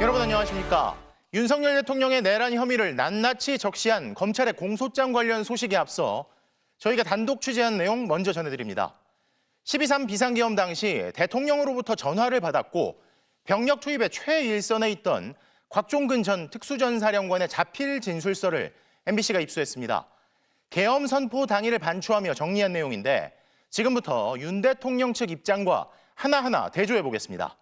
여러분 안녕하십니까? 윤석열 대통령의 내란 혐의를 낱낱이 적시한 검찰의 공소장 관련 소식에 앞서 저희가 단독 취재한 내용 먼저 전해드립니다. 12.3 비상계엄 당시 대통령으로부터 전화를 받았고 병력 투입의 최일선에 있던 곽종근 전 특수전사령관의 자필 진술서를 MBC가 입수했습니다. 계엄 선포 당일을 반추하며 정리한 내용인데 지금부터 윤 대통령 측 입장과 하나하나 대조해 보겠습니다.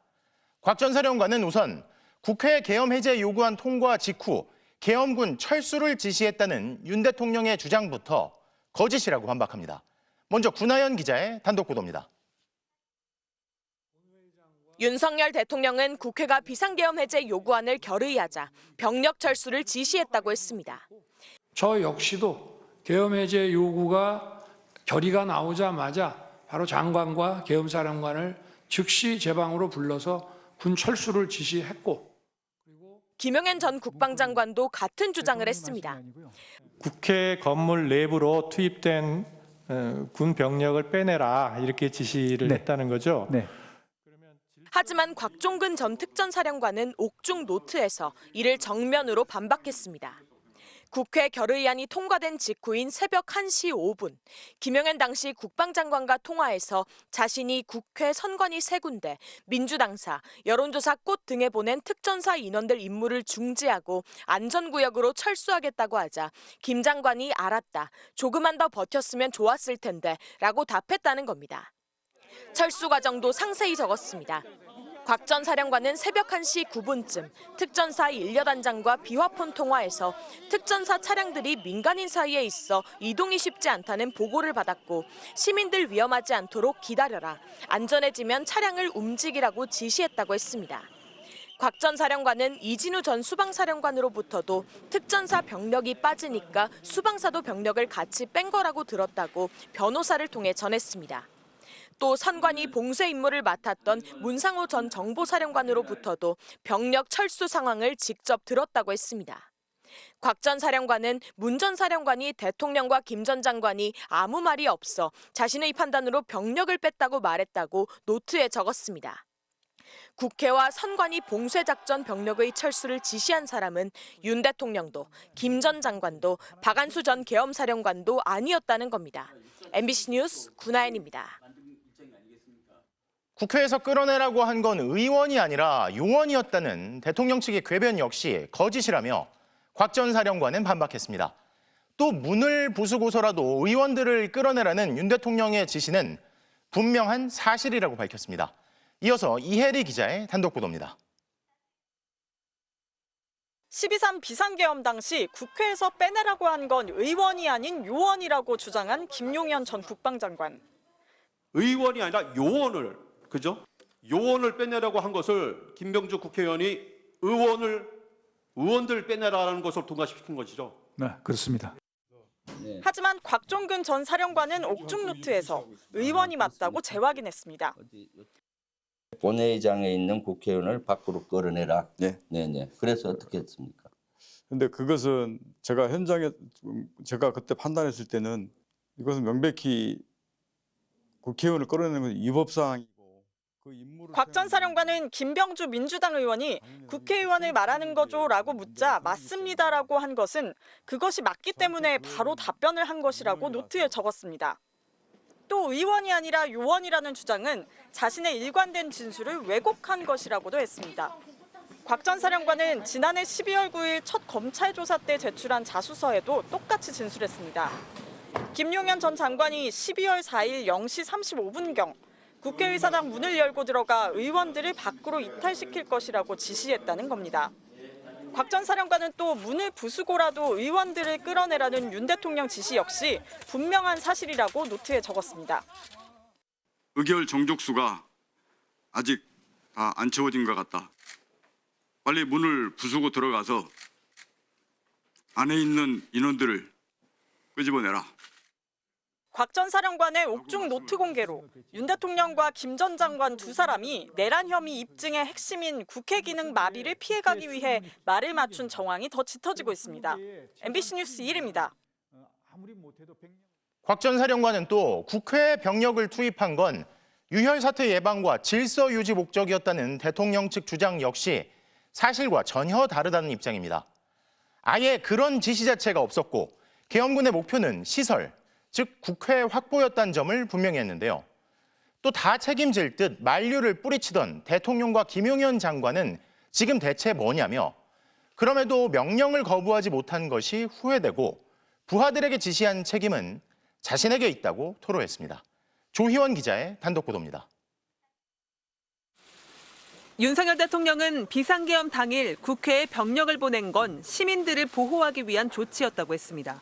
곽 전 사령관은 우선 국회 계엄 해제 요구안 통과 직후 계엄군 철수를 지시했다는 윤 대통령의 주장부터 거짓이라고 반박합니다. 먼저 군하연 기자의 단독 보도입니다. 윤석열 대통령은 국회가 비상계엄 해제 요구안을 결의하자 병력 철수를 지시했다고 했습니다. 저 역시도 계엄 해제 요구가 결의가 나오자마자 바로 장관과 계엄사령관을 즉시 제 방으로 불러서 군 철수를 지시했고, 김용현 전 국방장관도 같은 주장을 했습니다. 국회 건물 내부로 투입된 군 병력을 빼내라 이렇게 지시를 했다는 거죠. 네. 하지만 곽종근 전 특전사령관은 옥중 노트에서 이를 정면으로 반박했습니다. 국회 결의안이 통과된 직후인 새벽 1시 5분, 김용현 당시 국방장관과 통화에서 자신이 국회 선관위 3군데, 민주당사, 여론조사 꽃 등에 보낸 특전사 인원들 임무를 중지하고 안전구역으로 철수하겠다고 하자 김 장관이 알았다, 조금만 더 버텼으면 좋았을 텐데 라고 답했다는 겁니다. 철수 과정도 상세히 적었습니다. 곽 전 사령관은 새벽 1시 9분쯤 특전사 1여단장과 비화폰 통화에서 특전사 차량들이 민간인 사이에 있어 이동이 쉽지 않다는 보고를 받았고 시민들 위험하지 않도록 기다려라, 안전해지면 차량을 움직이라고 지시했다고 했습니다. 곽 전 사령관은 이진우 전 수방사령관으로부터도 특전사 병력이 빠지니까 수방사도 병력을 같이 뺀 거라고 들었다고 변호사를 통해 전했습니다. 또 선관위 봉쇄 임무를 맡았던 문상호 전 정보사령관으로부터도 병력 철수 상황을 직접 들었다고 했습니다. 곽 전 사령관은 문 전 사령관이 대통령과 김 전 장관이 아무 말이 없어 자신의 판단으로 병력을 뺐다고 말했다고 노트에 적었습니다. 국회와 선관위 봉쇄작전 병력의 철수를 지시한 사람은 윤 대통령도 김 전 장관도 박안수 전 계엄사령관도 아니었다는 겁니다. MBC 뉴스 군하연입니다. 국회에서 끌어내라고 한 건 의원이 아니라 요원이었다는 대통령 측의 궤변 역시 거짓이라며 곽 전 사령관은 반박했습니다. 또 문을 부수고서라도 의원들을 끌어내라는 윤 대통령의 지시는 분명한 사실이라고 밝혔습니다. 이어서 이혜리 기자의 단독 보도입니다. 12.3 비상계엄 당시 국회에서 빼내라고 한 건 의원이 아닌 요원이라고 주장한 김용현 전 국방장관. 의원이 아니라 요원을, 그죠? 요원을 빼내라고 한 것을 김병주 국회의원이 의원들 빼내라는 것을 통과시킨 것이죠. 네, 그렇습니다. 하지만 곽종근 전 사령관은 옥중 노트에서 의원이 맞다고 재확인했습니다. 본회의장에 있는 국회의원을 밖으로 끌어내라. 네. 네네. 그래서 어떻게 했습니까? 근데 그것은 제가 현장에 제가 그때 판단했을 때는 이것은 명백히 국회의원을 끌어내는 것은 위법사항이고 그 임무를 곽 전 사령관은 김병주 민주당 의원이 국회의원을 말하는 거죠라고 묻자 맞습니다라고 한 것은 그것이 맞기 때문에 바로 답변을 한 것이라고 노트에 적었습니다. 또 의원이 아니라 요원이라는 주장은 자신의 일관된 진술을 왜곡한 것이라고도 했습니다. 곽 전 사령관은 지난해 12월 9일 첫 검찰 조사 때 제출한 자수서에도 똑같이 진술했습니다. 김용현 전 장관이 12월 4일 0시 35분경 국회의사당 문을 열고 들어가 의원들을 밖으로 이탈시킬 것이라고 지시했다는 겁니다. 곽 전 사령관은 또 문을 부수고라도 의원들을 끌어내라는 윤 대통령 지시 역시 분명한 사실이라고 노트에 적었습니다. 의결 정족수가 아직 다 안 채워진 것 같다. 빨리 문을 부수고 들어가서 안에 있는 인원들을 끄집어내라. 곽 전 사령관의 옥중 노트 공개로 윤 대통령과 김 전 장관 두 사람이 내란 혐의 입증의 핵심인 국회 기능 마비를 피해가기 위해 말을 맞춘 정황이 더 짙어지고 있습니다. MBC 뉴스 이혜리입니다. 곽 전 사령관은 또 국회에 병력을 투입한 건 유혈 사태 예방과 질서 유지 목적이었다는 대통령 측 주장 역시 사실과 전혀 다르다는 입장입니다. 아예 그런 지시 자체가 없었고 계엄군의 목표는 시설, 즉 국회 확보였다는 점을 분명히 했는데요. 또 다 책임질 듯 만류를 뿌리치던 대통령과 김용현 장관은 지금 대체 뭐냐며 그럼에도 명령을 거부하지 못한 것이 후회되고 부하들에게 지시한 책임은 자신에게 있다고 토로했습니다. 조희원 기자의 단독 보도입니다. 윤석열 대통령은 비상계엄 당일 국회에 병력을 보낸 건 시민들을 보호하기 위한 조치였다고 했습니다.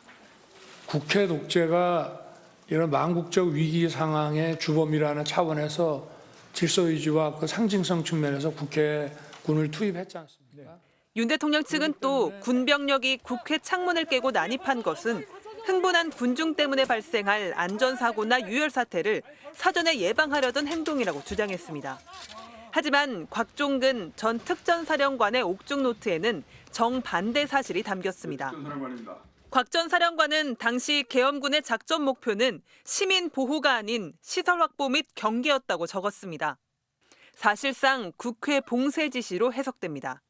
국회 독재가 이런 망국적 위기 상황의 주범이라는 차원에서 질서 유지와 그 상징성 측면에서 국회에 군을 투입했지 않습니까? 윤 대통령 측은 또 군병력이 국회 창문을 깨고 난입한 것은 흥분한 군중 때문에 발생할 안전사고나 유혈 사태를 사전에 예방하려던 행동이라고 주장했습니다. 하지만 곽종근 전 특전사령관의 옥중 노트에는 정반대 사실이 담겼습니다. 곽 전 사령관은 당시 계엄군의 작전 목표는 시민 보호가 아닌 시설 확보 및 경계였다고 적었습니다. 사실상 국회 봉쇄 지시로 해석됩니다.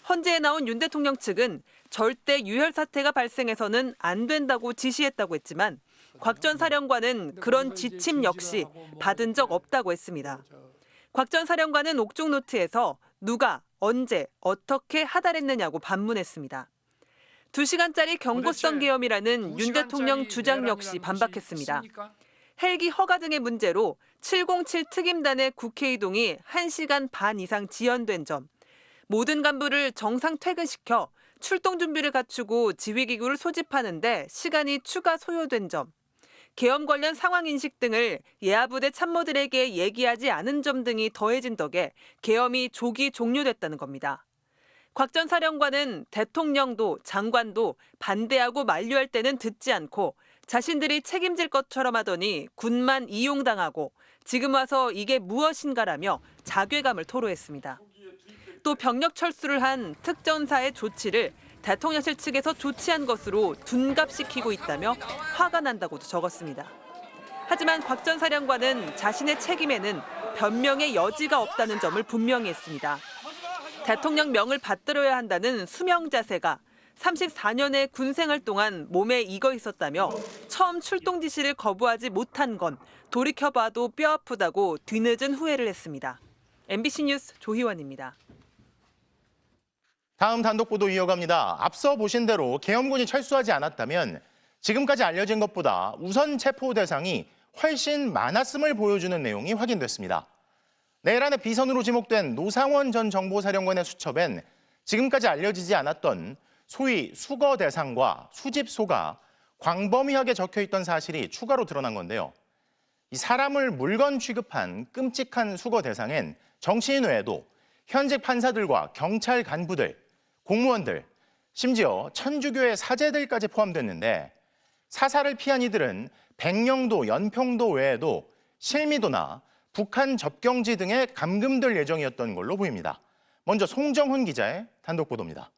헌재에 나온 윤 대통령 측은 절대 유혈 사태가 발생해서는 안 된다고 지시했다고 했지만 곽 전 사령관은 그런 지침 역시 받은 적 없다고 했습니다. 곽 전 사령관은 옥중 노트에서 누가, 언제, 어떻게 하달했느냐고 반문했습니다. 2시간짜리 경고성 계엄이라는 윤 대통령 주장 역시 반박했습니다. 헬기 허가 등의 문제로 707 특임단의 국회 이동이 1시간 반 이상 지연된 점, 모든 간부를 정상 퇴근시켜 출동 준비를 갖추고 지휘기구를 소집하는 데 시간이 추가 소요된 점, 계엄 관련 상황 인식 등을 예하부대 참모들에게 얘기하지 않은 점 등이 더해진 덕에 계엄이 조기 종료됐다는 겁니다. 곽 전 사령관은 대통령도 장관도 반대하고 만류할 때는 듣지 않고 자신들이 책임질 것처럼 하더니 군만 이용당하고 지금 와서 이게 무엇인가라며 자괴감을 토로했습니다. 또 병력 철수를 한 특전사의 조치를 대통령실 측에서 조치한 것으로 둔갑시키고 있다며 화가 난다고도 적었습니다. 하지만 곽 전 사령관은 자신의 책임에는 변명의 여지가 없다는 점을 분명히 했습니다. 대통령 명을 받들어야 한다는 수명 자세가 34년의 군 생활 동안 몸에 익어 있었다며 처음 출동 지시를 거부하지 못한 건 돌이켜봐도 뼈아프다고 뒤늦은 후회를 했습니다. MBC 뉴스 조희원입니다. 다음 단독 보도 이어갑니다. 앞서 보신 대로 계엄군이 철수하지 않았다면 지금까지 알려진 것보다 우선 체포 대상이 훨씬 많았음을 보여주는 내용이 확인됐습니다. 내란의 비선으로 지목된 노상원 전 정보사령관의 수첩엔 지금까지 알려지지 않았던 소위 수거 대상과 수집소가 광범위하게 적혀있던 사실이 추가로 드러난 건데요. 이 사람을 물건 취급한 끔찍한 수거 대상엔 정치인 외에도 현직 판사들과 경찰 간부들, 공무원들, 심지어 천주교의 사제들까지 포함됐는데 사살을 피한 이들은 백령도, 연평도 외에도 실미도나 북한 접경지 등에 감금될 예정이었던 걸로 보입니다. 먼저 송정훈 기자의 단독 보도입니다.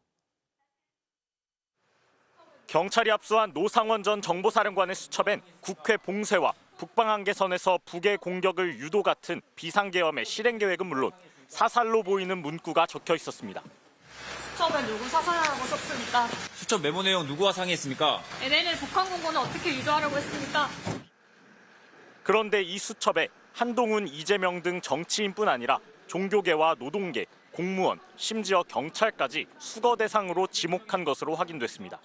경찰이 압수한 노상원 전 정보사령관의 수첩엔 국회 봉쇄와 북방한계선에서 북의 공격을 유도 같은 비상계엄의 실행 계획은 물론 사살로 보이는 문구가 적혀 있었습니다. 수첩에 누구 사살하라고 썼습니까? 수첩 메모 내용 누구와 상의했습니까? NLL 북한 공고는 어떻게 유도하려고 했습니까? 그런데 이 수첩에 한동훈, 이재명 등 정치인뿐 아니라 종교계와 노동계, 공무원, 심지어 경찰까지 수거 대상으로 지목한 것으로 확인됐습니다.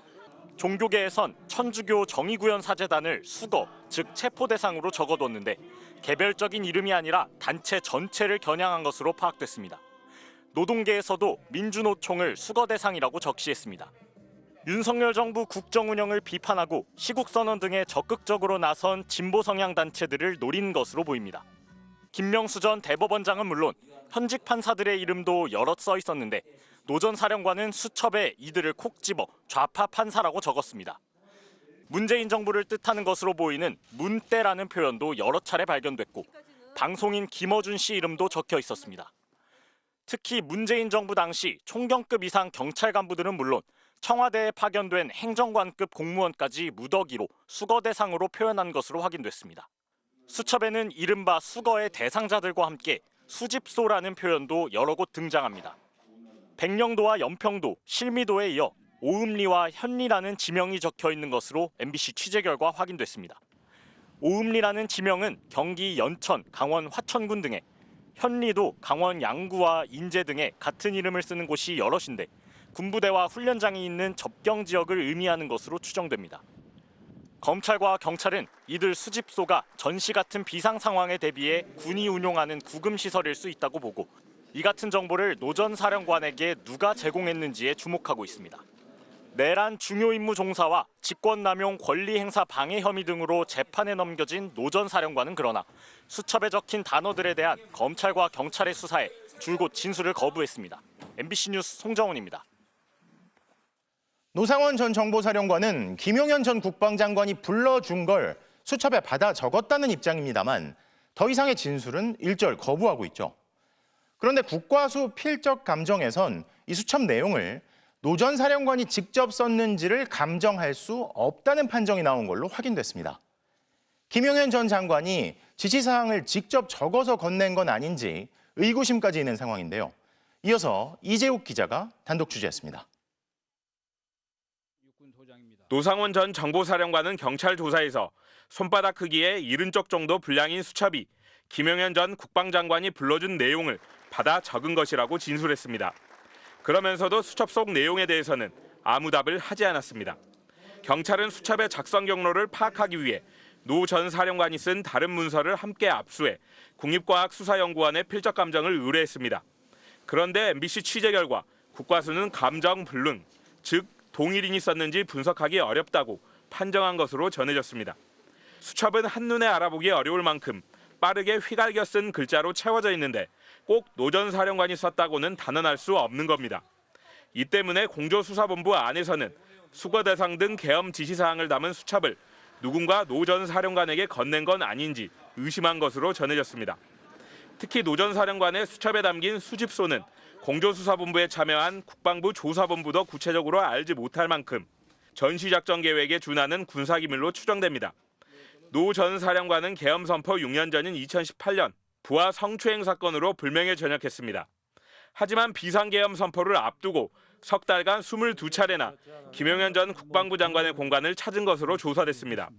종교계에선 천주교 정의구현 사제단을 수거, 즉 체포 대상으로 적어뒀는데 개별적인 이름이 아니라 단체 전체를 겨냥한 것으로 파악됐습니다. 노동계에서도 민주노총을 수거 대상이라고 적시했습니다. 윤석열 정부 국정 운영을 비판하고 시국선언 등에 적극적으로 나선 진보 성향 단체들을 노린 것으로 보입니다. 김명수 전 대법원장은 물론 현직 판사들의 이름도 여럿 써 있었는데 노 전 사령관은 수첩에 이들을 콕 집어 좌파 판사라고 적었습니다. 문재인 정부를 뜻하는 것으로 보이는 문대라는 표현도 여러 차례 발견됐고 방송인 김어준 씨 이름도 적혀 있었습니다. 특히 문재인 정부 당시 총경급 이상 경찰 간부들은 물론 청와대에 파견된 행정관급 공무원까지 무더기로 수거 대상으로 표현한 것으로 확인됐습니다. 수첩에는 이른바 수거의 대상자들과 함께 수집소라는 표현도 여러 곳 등장합니다. 백령도와 연평도, 실미도에 이어 오음리와 현리라는 지명이 적혀 있는 것으로 MBC 취재 결과 확인됐습니다. 오음리라는 지명은 경기 연천, 강원 화천군 등에, 현리도 강원 양구와 인제 등에 같은 이름을 쓰는 곳이 여럿인데 군부대와 훈련장이 있는 접경 지역을 의미하는 것으로 추정됩니다. 검찰과 경찰은 이들 수집소가 전시 같은 비상 상황에 대비해 군이 운용하는 구금 시설일 수 있다고 보고 이 같은 정보를 노 전 사령관에게 누가 제공했는지에 주목하고 있습니다. 내란 중요 임무 종사와 직권남용 권리 행사 방해 혐의 등으로 재판에 넘겨진 노 전 사령관은 그러나 수첩에 적힌 단어들에 대한 검찰과 경찰의 수사에 줄곧 진술을 거부했습니다. MBC 뉴스 송정훈입니다. 노상원 전 정보사령관은 김용현 전 국방장관이 불러준 걸 수첩에 받아 적었다는 입장입니다만 더 이상의 진술은 일절 거부하고 있죠. 그런데 국과수 필적 감정에선 이 수첩 내용을 노 전 사령관이 직접 썼는지를 감정할 수 없다는 판정이 나온 걸로 확인됐습니다. 김용현 전 장관이 지시사항을 직접 적어서 건넨 건 아닌지 의구심까지 있는 상황인데요. 이어서 이재욱 기자가 단독 취재했습니다. 노상원 전 정보사령관은 경찰 조사에서 손바닥 크기의 70쪽 정도 분량인 수첩이 김용현 전 국방장관이 불러준 내용을 받아 적은 것이라고 진술했습니다. 그러면서도 수첩 속 내용에 대해서는 아무 답을 하지 않았습니다. 경찰은 수첩의 작성 경로를 파악하기 위해 노 전 사령관이 쓴 다른 문서를 함께 압수해 국립과학수사연구원에 필적 감정을 의뢰했습니다. 그런데 MBC 취재 결과 국과수는 감정 불능, 즉 동일인이 썼는지 분석하기 어렵다고 판정한 것으로 전해졌습니다. 수첩은 한눈에 알아보기 어려울 만큼 빠르게 휘갈겨 쓴 글자로 채워져 있는데 꼭 노 전 사령관이 썼다고는 단언할 수 없는 겁니다. 이 때문에 공조수사본부 안에서는 수거 대상 등 계엄 지시사항을 담은 수첩을 누군가 노 전 사령관에게 건넨 건 아닌지 의심한 것으로 전해졌습니다. 특히 노 전 사령관의 수첩에 담긴 수집소는 공조수사본부에 참여한 국방부 조사본부도 구체적으로 알지 못할 만큼 전시작전 계획에 준하는 군사기밀로 추정됩니다. 노 전 사령관은 계엄 선포 6년 전인 2018년 부하 성추행 사건으로 불명예 전역했습니다. 하지만 비상계엄 선포를 앞두고 석 달간 22차례나 김용현 전 국방부 장관의 공간을 찾은 것으로 조사됐습니다.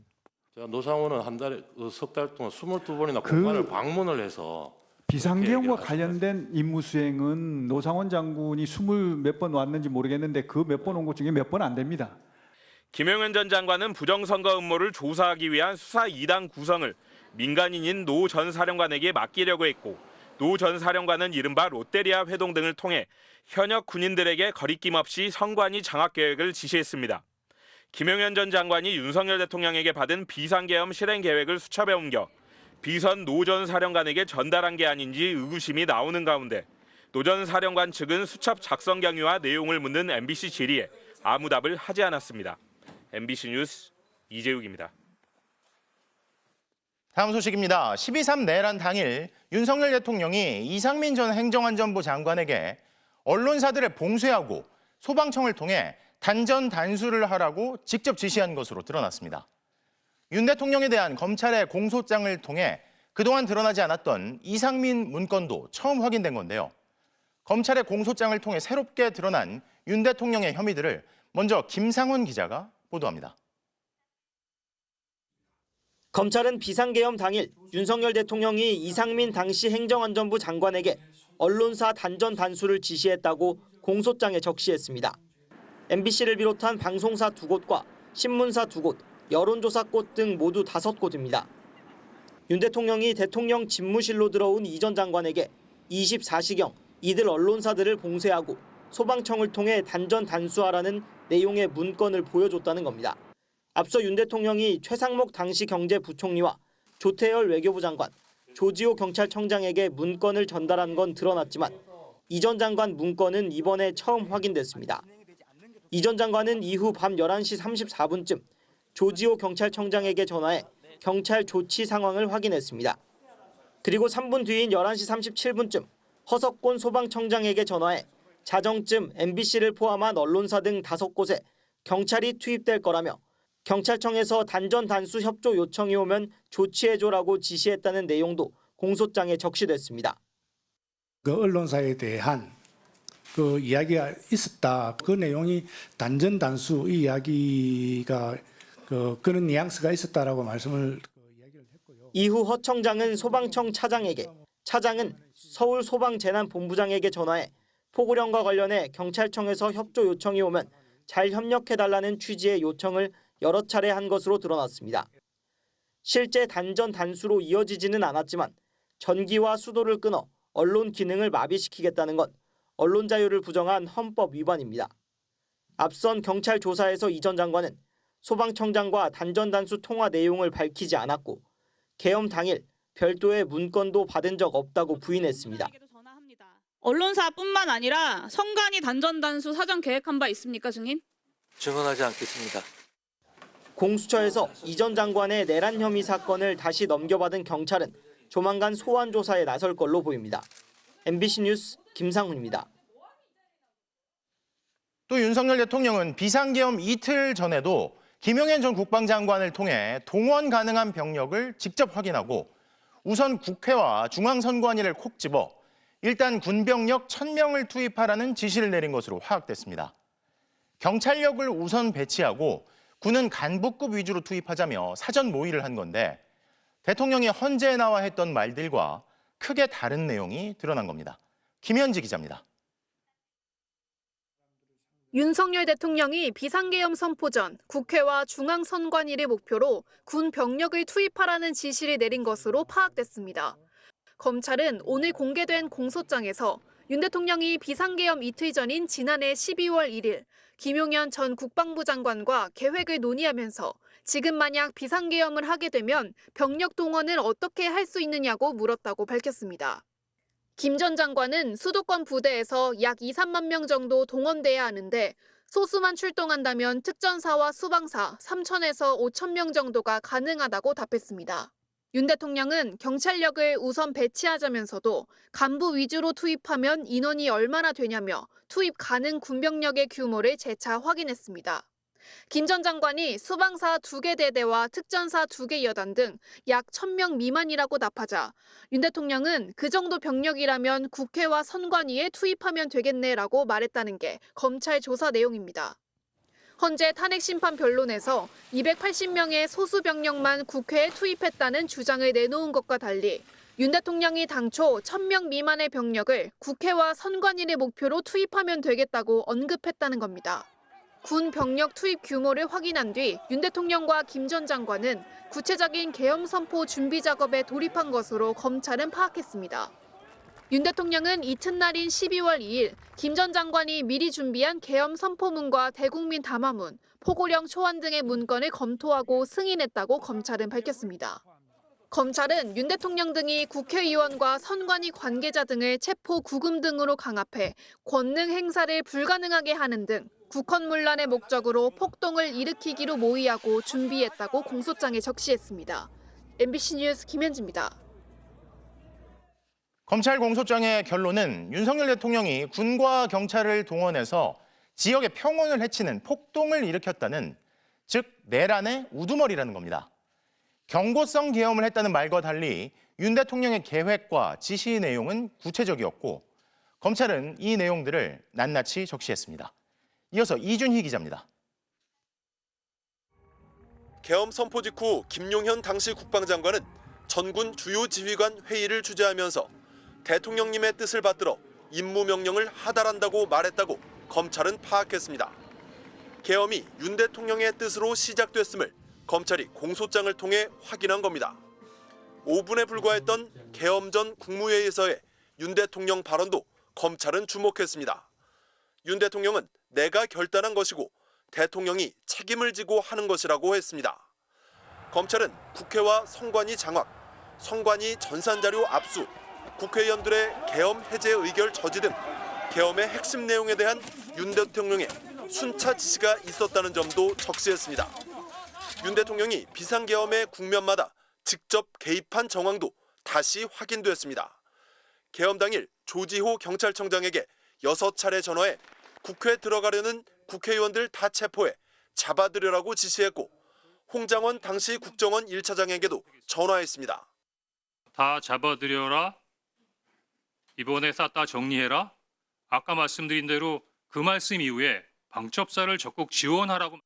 노상원은 한 달에 석 달 동안 22번이나 공간을 방문을 해서 비상계엄과 관련된 임무 수행은 노상원 장군이 20몇 번 왔는지 모르겠는데 그 몇 번 온 것 중에 몇 번 안 됩니다. 김용현 전 장관은 부정선거 음모를 조사하기 위한 수사 2당 구성을 민간인인 노 전 사령관에게 맡기려고 했고 노 전 사령관은 이른바 롯데리아 회동 등을 통해 현역 군인들에게 거리낌 없이 선관위 장악 계획을 지시했습니다. 김용현 전 장관이 윤석열 대통령에게 받은 비상계엄 실행 계획을 수첩에 옮겨 비선 노 전 사령관에게 전달한 게 아닌지 의구심이 나오는 가운데 노 전 사령관 측은 수첩 작성 경위와 내용을 묻는 MBC 질의에 아무 답을 하지 않았습니다. MBC 뉴스 이재욱입니다. 다음 소식입니다. 12.3 내란 당일 윤석열 대통령이 이상민 전 행정안전부 장관에게 언론사들을 봉쇄하고 소방청을 통해 단전 단수를 하라고 직접 지시한 것으로 드러났습니다. 윤 대통령에 대한 검찰의 공소장을 통해 그동안 드러나지 않았던 이상민 문건도 처음 확인된 건데요. 검찰의 공소장을 통해 새롭게 드러난 윤 대통령의 혐의들을 먼저 김상훈 기자가 보도합니다. 검찰은 비상계엄 당일 윤석열 대통령이 이상민 당시 행정안전부 장관에게 언론사 단전 단수를 지시했다고 공소장에 적시했습니다. MBC를 비롯한 방송사 2곳과 신문사 2곳, 여론조사꽃 등 모두 5곳입니다. 윤 대통령이 대통령 집무실로 들어온 이 전 장관에게 24시경 이들 언론사들을 봉쇄하고 소방청을 통해 단전 단수하라는 내용의 문건을 보여줬다는 겁니다. 앞서 윤 대통령이 최상목 당시 경제부총리와 조태열 외교부 장관, 조지호 경찰청장에게 문건을 전달한 건 드러났지만 이 전 장관 문건은 이번에 처음 확인됐습니다. 이 전 장관은 이후 밤 11시 34분쯤 조지호 경찰청장에게 전화해 경찰 조치 상황을 확인했습니다. 그리고 3분 뒤인 11시 37분쯤 허석곤 소방청장에게 전화해 자정쯤 MBC를 포함한 언론사 등 5곳에 경찰이 투입될 거라며 경찰청에서 단전 단수 협조 요청이 오면 조치해줘라고 지시했다는 내용도 공소장에 적시됐습니다. 그 언론사에 대한 그 이야기가 있었다. 그 내용이 단전 단수 이 이야기가 그런 뉘앙스가 있었다라고 말씀을 이후 허 청장은 소방청 차장에게, 차장은 서울 소방재난본부장에게 전화해 포구령과 관련해 경찰청에서 협조 요청이 오면 잘 협력해달라는 취지의 요청을 여러 차례 한 것으로 드러났습니다. 실제 단전 단수로 이어지지는 않았지만 전기와 수도를 끊어 언론 기능을 마비시키겠다는 건 언론 자유를 부정한 헌법 위반입니다. 앞선 경찰 조사에서 이 전 장관은 소방청장과 단전 단수 통화 내용을 밝히지 않았고 계엄 당일 별도의 문건도 받은 적 없다고 부인했습니다. 언론사뿐만 아니라 선관위 단전 단수 사전 계획한 바 있습니까, 증인? 증언하지 않겠습니다. 공수처에서 이 전 장관의 내란 혐의 사건을 다시 넘겨받은 경찰은 조만간 소환 조사에 나설 걸로 보입니다. MBC 뉴스 김상훈입니다. 또 윤석열 대통령은 비상계엄 이틀 전에도 김용현 전 국방장관을 통해 동원 가능한 병력을 직접 확인하고 우선 국회와 중앙선관위를 콕 집어 일단 군병력 1,000명을 투입하라는 지시를 내린 것으로 파악됐습니다. 경찰력을 우선 배치하고 군은 간부급 위주로 투입하자며 사전 모의를 한 건데 대통령이 헌재에 나와 했던 말들과 크게 다른 내용이 드러난 겁니다. 김현지 기자입니다. 윤석열 대통령이 비상계엄 선포 전 국회와 중앙선관위를 목표로 군 병력을 투입하라는 지시를 내린 것으로 파악됐습니다. 검찰은 오늘 공개된 공소장에서 윤 대통령이 비상계엄 이틀 전인 지난해 12월 1일 김용현 전 국방부 장관과 계획을 논의하면서 지금 만약 비상계엄을 하게 되면 병력 동원을 어떻게 할 수 있느냐고 물었다고 밝혔습니다. 김 전 장관은 수도권 부대에서 약 2, 3만 명 정도 동원돼야 하는데 소수만 출동한다면 특전사와 수방사 3,000에서 5,000 명 정도가 가능하다고 답했습니다. 윤 대통령은 경찰력을 우선 배치하자면서도 간부 위주로 투입하면 인원이 얼마나 되냐며 투입 가능 군병력의 규모를 재차 확인했습니다. 김 전 장관이 수방사 2개 대대와 특전사 2개 여단 등 약 1,000명 미만이라고 답하자 윤 대통령은 그 정도 병력이라면 국회와 선관위에 투입하면 되겠네라고 말했다는 게 검찰 조사 내용입니다. 헌재 탄핵심판 변론에서 280명의 소수 병력만 국회에 투입했다는 주장을 내놓은 것과 달리 윤 대통령이 당초 1,000명 미만의 병력을 국회와 선관위를 목표로 투입하면 되겠다고 언급했다는 겁니다. 군 병력 투입 규모를 확인한 뒤 윤 대통령과 김 전 장관은 구체적인 계엄 선포 준비 작업에 돌입한 것으로 검찰은 파악했습니다. 윤 대통령은 이튿날인 12월 2일 김 전 장관이 미리 준비한 계엄 선포문과 대국민 담화문, 포고령 초안 등의 문건을 검토하고 승인했다고 검찰은 밝혔습니다. 검찰은 윤 대통령 등이 국회의원과 선관위 관계자 등을 체포 구금 등으로 강압해 권능 행사를 불가능하게 하는 등 국헌문란의 목적으로 폭동을 일으키기로 모의하고 준비했다고 공소장에 적시했습니다. MBC 뉴스 김현지입니다. 검찰 공소장의 결론은 윤석열 대통령이 군과 경찰을 동원해서 지역의 평온을 해치는 폭동을 일으켰다는, 즉 내란의 우두머리라는 겁니다. 경고성 계엄을 했다는 말과 달리 윤 대통령의 계획과 지시 내용은 구체적이었고 검찰은 이 내용들을 낱낱이 적시했습니다. 이어서 이준희 기자입니다. 계엄 선포 직후 김용현 당시 국방장관은 전군 주요 지휘관 회의를 주재하면서 대통령님의 뜻을 받들어 임무 명령을 하달한다고 말했다고 검찰은 파악했습니다. 계엄이 윤 대통령의 뜻으로 시작됐음을 검찰이 공소장을 통해 확인한 겁니다. 5분에 불과했던 계엄 전 국무회의에서의 윤 대통령 발언도 검찰은 주목했습니다. 윤 대통령은 내가 결단한 것이고 대통령이 책임을 지고 하는 것이라고 했습니다. 검찰은 국회와 선관위 장악, 선관위 전산자료 압수, 국회의원들의 계엄 해제 의결 저지 등 계엄의 핵심 내용에 대한 윤 대통령의 순차 지시가 있었다는 점도 적시했습니다. 윤 대통령이 비상계엄의 국면마다 직접 개입한 정황도 다시 확인됐습니다. 계엄 당일 조지호 경찰청장에게 6차례 전화해 국회에 들어가려는 국회의원들 다 체포해 잡아들여라고 지시했고 홍장원 당시 국정원 1차장에게도 전화했습니다. 다 잡아들여라. 이번에 쌌다 정리해라. 아까 말씀드린 대로 그 말씀 이후에 방첩사를 적극 지원하라고.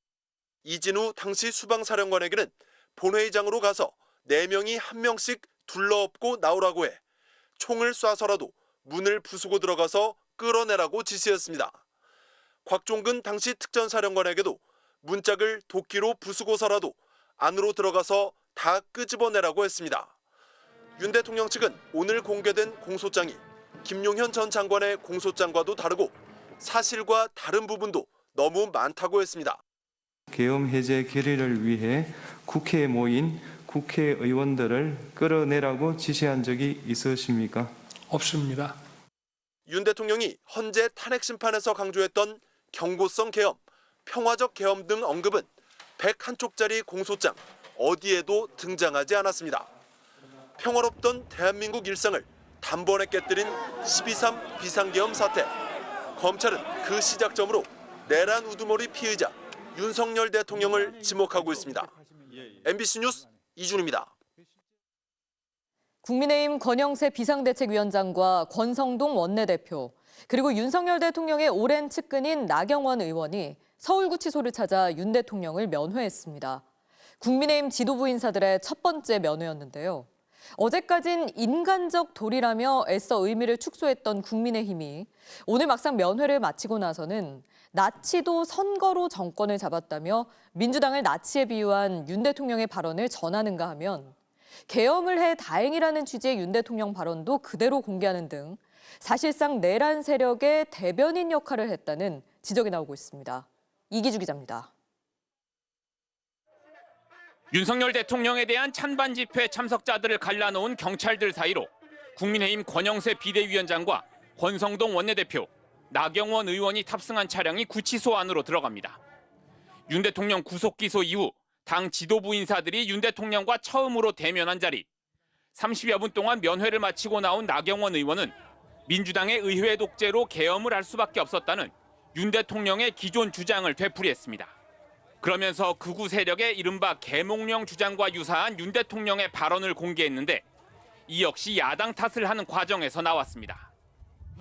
이진우 당시 수방사령관에게는 본회의장으로 가서 4명이 1명씩 둘러엎고 나오라고 해 총을 쏴서라도 문을 부수고 들어가서 끌어내라고 지시했습니다. 곽종근 당시 특전사령관에게도 문짝을 도끼로 부수고서라도 안으로 들어가서 다 끄집어내라고 했습니다. 윤 대통령 측은 오늘 공개된 공소장이 김용현 전 장관의 공소장과도 다르고 사실과 다른 부분도 너무 많다고 했습니다. 계엄 해제 결의를 위해 국회에 모인 국회의원들을 끌어내라고 지시한 적이 있으십니까? 없습니다. 윤 대통령이 헌재 탄핵 심판에서 강조했던 경고성 계엄, 평화적 계엄 등 언급은 101쪽짜리 공소장 어디에도 등장하지 않았습니다. 평화롭던 대한민국 일상을 단번에 깨뜨린 12.3 비상계엄 사태. 검찰은 그 시작점으로 내란 우두머리 피의자 윤석열 대통령을 지목하고 있습니다. MBC 뉴스 이준입니다. 국민의힘 권영세 비상대책위원장과 권성동 원내대표 그리고 윤석열 대통령의 오랜 측근인 나경원 의원이 서울구치소를 찾아 윤 대통령을 면회했습니다. 국민의힘 지도부 인사들의 첫 번째 면회였는데요. 어제까진 인간적 도리라며 애써 의미를 축소했던 국민의힘이 오늘 막상 면회를 마치고 나서는 나치도 선거로 정권을 잡았다며 민주당을 나치에 비유한 윤 대통령의 발언을 전하는가 하면 계엄을 해 다행이라는 취지의 윤 대통령 발언도 그대로 공개하는 등 사실상 내란 세력의 대변인 역할을 했다는 지적이 나오고 있습니다. 이기주 기자입니다. 윤석열 대통령에 대한 찬반 집회 참석자들을 갈라놓은 경찰들 사이로 국민의힘 권영세 비대위원장과 권성동 원내대표, 나경원 의원이 탑승한 차량이 구치소 안으로 들어갑니다. 윤 대통령 구속 기소 이후 당 지도부 인사들이 윤 대통령과 처음으로 대면한 자리. 30여 분 동안 면회를 마치고 나온 나경원 의원은 민주당의 의회 독재로 계엄을 할 수밖에 없었다는 윤 대통령의 기존 주장을 되풀이했습니다. 그러면서 극우 세력의 이른바 계몽령 주장과 유사한 윤 대통령의 발언을 공개했는데 이 역시 야당 탓을 하는 과정에서 나왔습니다.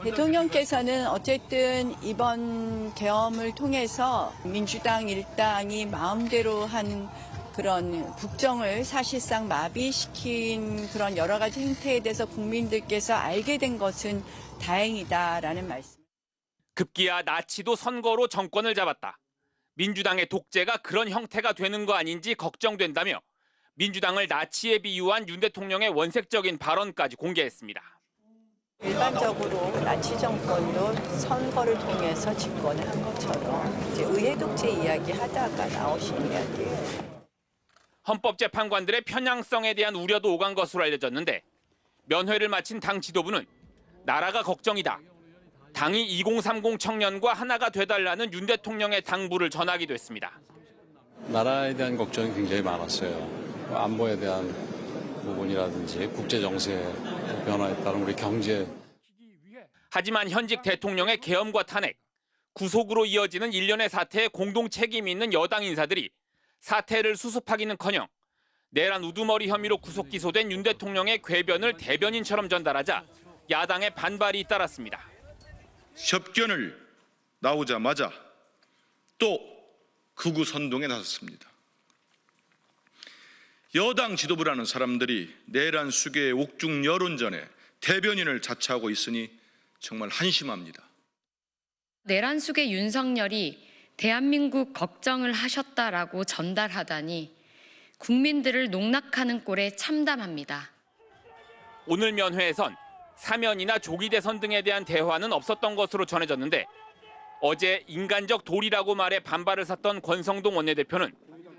대통령께서는 어쨌든 이번 계엄을 통해서 민주당 일당이 마음대로 한 그런 국정을 사실상 마비시킨 그런 여러 가지 행태에 대해서 국민들께서 알게 된 것은 다행이다라는 말씀. 급기야 나치도 선거로 정권을 잡았다. 민주당의 독재가 그런 형태가 되는 거 아닌지 걱정된다며 민주당을 나치에 비유한 윤 대통령의 원색적인 발언까지 공개했습니다. 일반적으로 나치 정권도 선거를 통해서 집권을 한 것처럼 이제 의회 독재 이야기 하다가 나오신 이야기예요. 헌법재판관들의 편향성에 대한 우려도 오간 것으로 알려졌는데 면회를 마친 당 지도부는 나라가 걱정이다. 당이 2030 청년과 하나가 돼달라는 윤 대통령의 당부를 전하기도 했습니다. 나라에 대한 걱정이 굉장히 많았어요. 안보에 대한 부분이라든지 국제 정세 변화에 따른 우리 경제. 하지만 현직 대통령의 계엄과 탄핵, 구속으로 이어지는 일련의 사태에 공동 책임이 있는 여당 인사들이 사태를 수습하기는커녕 내란 우두머리 혐의로 구속 기소된 윤 대통령의 궤변을 대변인처럼 전달하자 야당의 반발이 잇따랐습니다. 협견을 나오자마자 또 극우 선동에 나섰습니다. 여당 지도부라는 사람들이 내란 수계의 옥중 여론전에 대변인을 자처하고 있으니 정말 한심합니다. 내란 수계 윤석열이 대한민국 걱정을 하셨다라고 전달하다니 국민들을 농락하는 꼴에 참담합니다. 오늘 면회에선 사면이나 조기 대선 등에 대한 대화는 없었던 것으로 전해졌는데 어제 인간적 도리라고 말해 반발을 샀던 권성동 원내대표는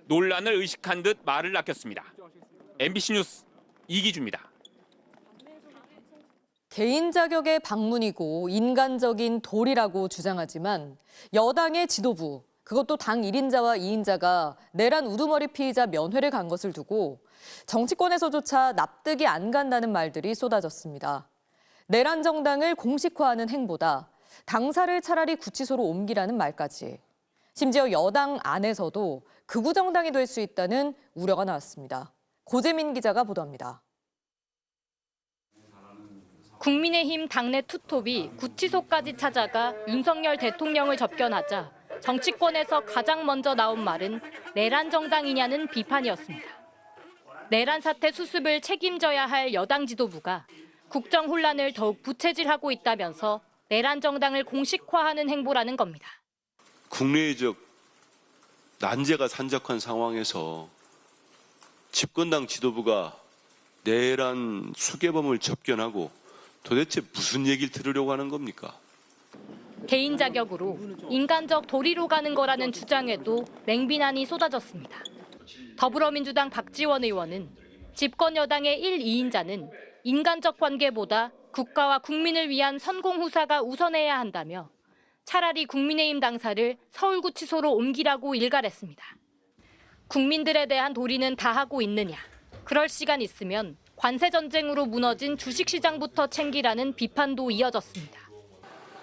논란을 의식한 듯 말을 아꼈습니다. MBC 뉴스 이기주입니다. 개인 자격의 방문이고 인간적인 도리라고 주장하지만 여당의 지도부, 그것도 당 1인자와 2인자가 내란 우두머리 피의자 면회를 간 것을 두고 정치권에서조차 납득이 안 간다는 말들이 쏟아졌습니다. 내란 정당을 공식화하는 행보다 당사를 차라리 구치소로 옮기라는 말까지. 심지어 여당 안에서도 극우 정당이 될 수 있다는 우려가 나왔습니다. 고재민 기자가 보도합니다. 국민의힘 당내 투톱이 구치소까지 찾아가 윤석열 대통령을 접견하자 정치권에서 가장 먼저 나온 말은 내란 정당이냐는 비판이었습니다. 내란 사태 수습을 책임져야 할 여당 지도부가 국정 혼란을 더욱 부채질하고 있다면서 내란 정당을 공식화하는 행보라는 겁니다. 국내적 난제가 산적한 상황에서 집권당 지도부가 내란 수괴범을 접견하고 도대체 무슨 얘기를 들으려고 하는 겁니까? 개인 자격으로 인간적 도리로 가는 거라는 주장에도 맹비난이 쏟아졌습니다. 더불어민주당 박지원 의원은 집권 여당의 1, 2인자는 인간적 관계보다 국가와 국민을 위한 선공후사가 우선해야 한다며 차라리 국민의힘 당사를 서울구치소로 옮기라고 일갈했습니다. 국민들에 대한 도리는 다 하고 있느냐? 그럴 시간 있으면 관세전쟁으로 무너진 주식시장부터 챙기라는 비판도 이어졌습니다.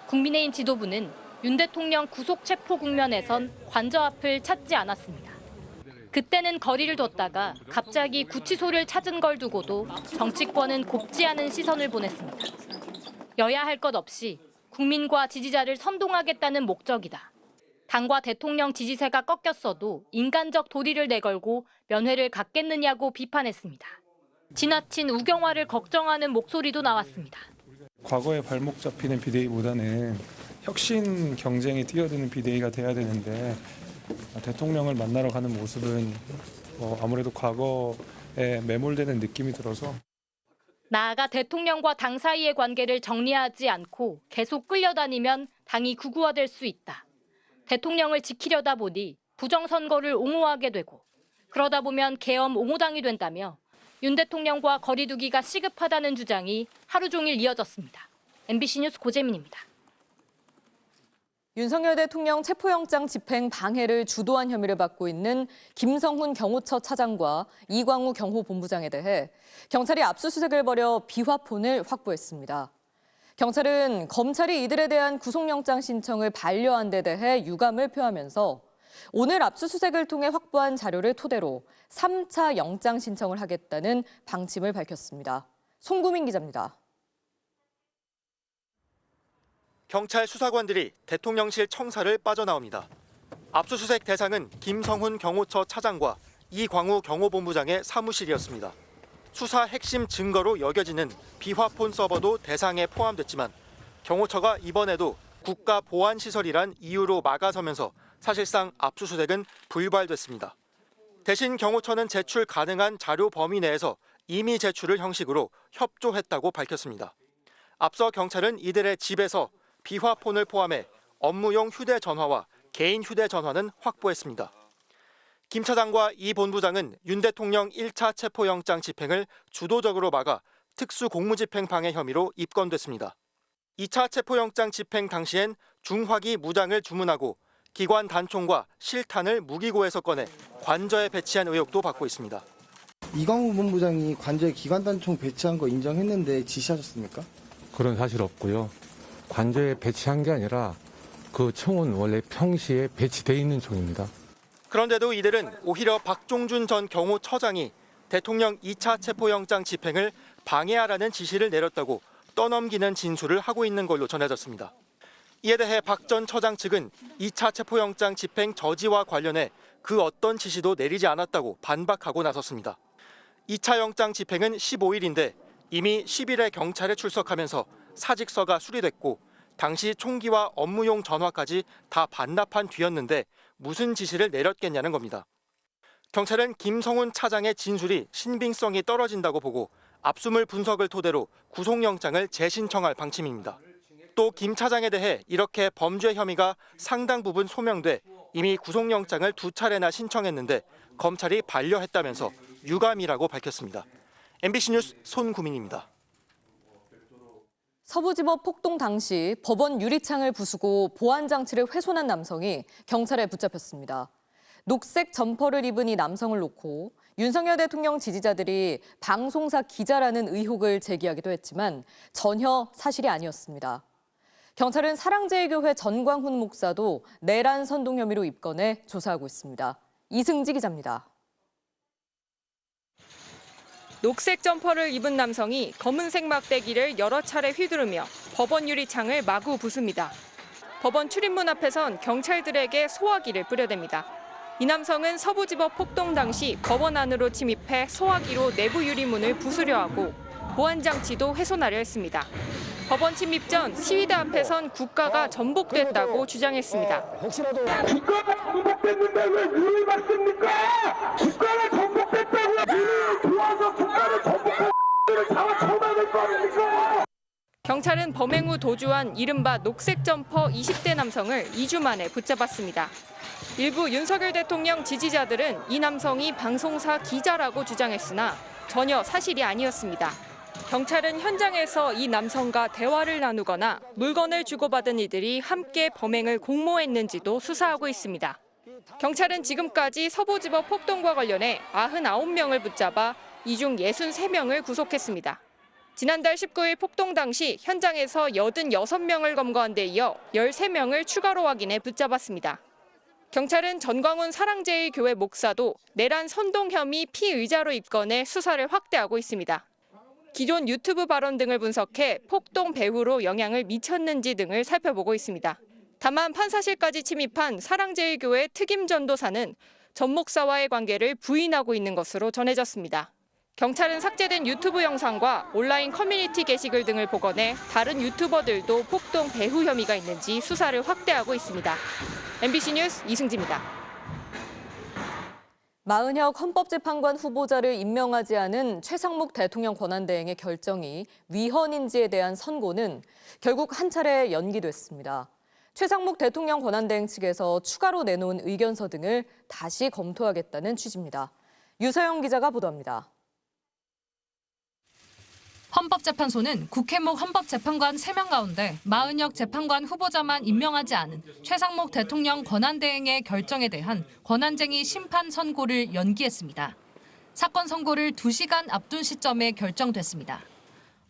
국민의힘 지도부는 윤 대통령 구속 체포 국면에선 관저 앞을 찾지 않았습니다. 그때는 거리를 뒀다가 갑자기 구치소를 찾은 걸 두고도 정치권은 곱지 않은 시선을 보냈습니다. 여야 할 것 없이 국민과 지지자를 선동하겠다는 목적이다. 당과 대통령 지지세가 꺾였어도 인간적 도리를 내걸고 면회를 갖겠느냐고 비판했습니다. 지나친 우경화를 걱정하는 목소리도 나왔습니다. 과거에 발목 잡히는 비대위보다는 혁신 경쟁에 뛰어드는 비대위가 돼야 되는데 대통령을 만나러 가는 모습은 아무래도 과거에 매몰되는 느낌이 들어서 나아가 대통령과 당 사이의 관계를 정리하지 않고 계속 끌려다니면 당이 극우화될 수 있다. 대통령을 지키려다 보니 부정선거를 옹호하게 되고 그러다 보면 계엄 옹호당이 된다며 윤 대통령과 거리두기가 시급하다는 주장이 하루 종일 이어졌습니다. MBC 뉴스 고재민입니다. 윤석열 대통령 체포영장 집행 방해를 주도한 혐의를 받고 있는 김성훈 경호처 차장과 이광우 경호본부장에 대해 경찰이 압수수색을 벌여 비화폰을 확보했습니다. 경찰은 검찰이 이들에 대한 구속영장 신청을 반려한 데 대해 유감을 표하면서 오늘 압수수색을 통해 확보한 자료를 토대로 3차 영장 신청을 하겠다는 방침을 밝혔습니다. 송구민 기자입니다. 경찰 수사관들이 대통령실 청사를 빠져나옵니다. 압수수색 대상은 김성훈 경호처 차장과 이광우 경호본부장의 사무실이었습니다. 수사 핵심 증거로 여겨지는 비화폰 서버도 대상에 포함됐지만 경호처가 이번에도 국가보안시설이란 이유로 막아서면서 사실상 압수수색은 불발됐습니다. 대신 경호처는 제출 가능한 자료 범위 내에서 임의 제출을 형식으로 협조했다고 밝혔습니다. 앞서 경찰은 이들의 집에서 비화폰을 포함해 업무용 휴대전화와 개인 휴대전화는 확보했습니다. 김 차장과 이 본부장은 윤 대통령 1차 체포영장 집행을 주도적으로 막아 특수공무집행 방해 혐의로 입건됐습니다. 2차 체포영장 집행 당시엔 중화기 무장을 주문하고 기관 단총과 실탄을 무기고에서 꺼내 관저에 배치한 의혹도 받고 있습니다. 이광우 본부장이 관저에 기관 단총 배치한 거 인정했는데 지시하셨습니까? 그런 사실 없고요. 관저에 배치한 게 아니라 그 총은 원래 평시에 배치돼 있는 총입니다. 그런데도 이들은 오히려 박종준 전 경호처장이 대통령 2차 체포영장 집행을 방해하라는 지시를 내렸다고 떠넘기는 진술을 하고 있는 걸로 전해졌습니다. 이에 대해 박 전 처장 측은 2차 체포영장 집행 저지와 관련해 그 어떤 지시도 내리지 않았다고 반박하고 나섰습니다. 2차 영장 집행은 15일인데 이미 10일에 경찰에 출석하면서 사직서가 수리됐고 당시 총기와 업무용 전화까지 다 반납한 뒤였는데 무슨 지시를 내렸겠냐는 겁니다. 경찰은 김성훈 차장의 진술이 신빙성이 떨어진다고 보고 압수물 분석을 토대로 구속영장을 재신청할 방침입니다. 또 김 차장에 대해 이렇게 범죄 혐의가 상당 부분 소명돼 이미 구속영장을 2차례나 신청했는데 검찰이 반려했다면서 유감이라고 밝혔습니다. MBC 뉴스 손구민입니다. 서부지법 폭동 당시 법원 유리창을 부수고 보안장치를 훼손한 남성이 경찰에 붙잡혔습니다. 녹색 점퍼를 입은 이 남성을 놓고 윤석열 대통령 지지자들이 방송사 기자라는 의혹을 제기하기도 했지만 전혀 사실이 아니었습니다. 경찰은 사랑제일교회 전광훈 목사도 내란 선동 혐의로 입건해 조사하고 있습니다. 이승지 기자입니다. 녹색 점퍼를 입은 남성이 검은색 막대기를 여러 차례 휘두르며 법원 유리창을 마구 부숩니다. 법원 출입문 앞에선 경찰들에게 소화기를 뿌려댑니다. 이 남성은 서부지법 폭동 당시 법원 안으로 침입해 소화기로 내부 유리문을 부수려 하고 보안장치도 훼손하려 했습니다. 법원 침입 전 시위대 앞에선 국가가 전복됐다고 주장했습니다. 국가가 전복됐는데 왜 유를 받습니까? 국가가 전복됐다고 유를 도와서 국가를 전복한 를 잡아 처벌해야 될 거 아닙니까? 경찰은 범행 후 도주한 이른바 녹색 점퍼 20대 남성을 2주 만에 붙잡았습니다. 일부 윤석열 대통령 지지자들은 이 남성이 방송사 기자라고 주장했으나 전혀 사실이 아니었습니다. 경찰은 현장에서 이 남성과 대화를 나누거나 물건을 주고받은 이들이 함께 범행을 공모했는지도 수사하고 있습니다. 경찰은 지금까지 서부지법 폭동과 관련해 99명을 붙잡아 이 중 63명을 구속했습니다. 지난달 19일 폭동 당시 현장에서 86명을 검거한 데 이어 13명을 추가로 확인해 붙잡았습니다. 경찰은 전광훈 사랑제일교회 목사도 내란 선동 혐의 피의자로 입건해 수사를 확대하고 있습니다. 기존 유튜브 발언 등을 분석해 폭동 배후로 영향을 미쳤는지 등을 살펴보고 있습니다. 다만 판사실까지 침입한 사랑제일교회 특임 전도사는 전 목사와의 관계를 부인하고 있는 것으로 전해졌습니다. 경찰은 삭제된 유튜브 영상과 온라인 커뮤니티 게시글 등을 복원해 다른 유튜버들도 폭동 배후 혐의가 있는지 수사를 확대하고 있습니다. MBC 뉴스 이승지입니다. 마은혁 헌법재판관 후보자를 임명하지 않은 최상목 대통령 권한대행의 결정이 위헌인지에 대한 선고는 결국 한 차례 연기됐습니다. 최상목 대통령 권한대행 측에서 추가로 내놓은 의견서 등을 다시 검토하겠다는 취지입니다. 유서영 기자가 보도합니다. 헌법재판소는 국회목 헌법재판관 3명 가운데 마은혁 재판관 후보자만 임명하지 않은 최상목 대통령 권한대행의 결정에 대한 권한쟁의 심판 선고를 연기했습니다. 사건 선고를 2시간 앞둔 시점에 결정됐습니다.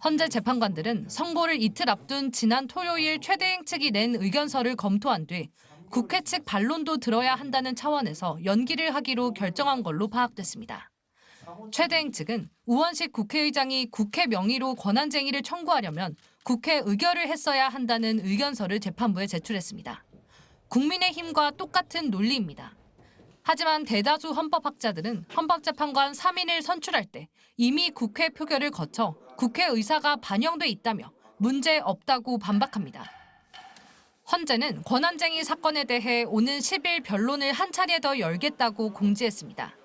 헌재 재판관들은 선고를 이틀 앞둔 지난 토요일 최대행 측이 낸 의견서를 검토한 뒤 국회 측 반론도 들어야 한다는 차원에서 연기를 하기로 결정한 걸로 파악됐습니다. 최대행 측은 우원식 국회의장이 국회 명의로 권한쟁의를 청구하려면 국회 의결을 했어야 한다는 의견서를 재판부에 제출했습니다. 국민의힘과 똑같은 논리입니다. 하지만 대다수 헌법학자들은 헌법재판관 3인을 선출할 때 이미 국회 표결을 거쳐 국회 의사가 반영돼 있다며 문제 없다고 반박합니다. 헌재는 권한쟁의 사건에 대해 오는 10일 변론을 한 차례 더 열겠다고 공지했습니다.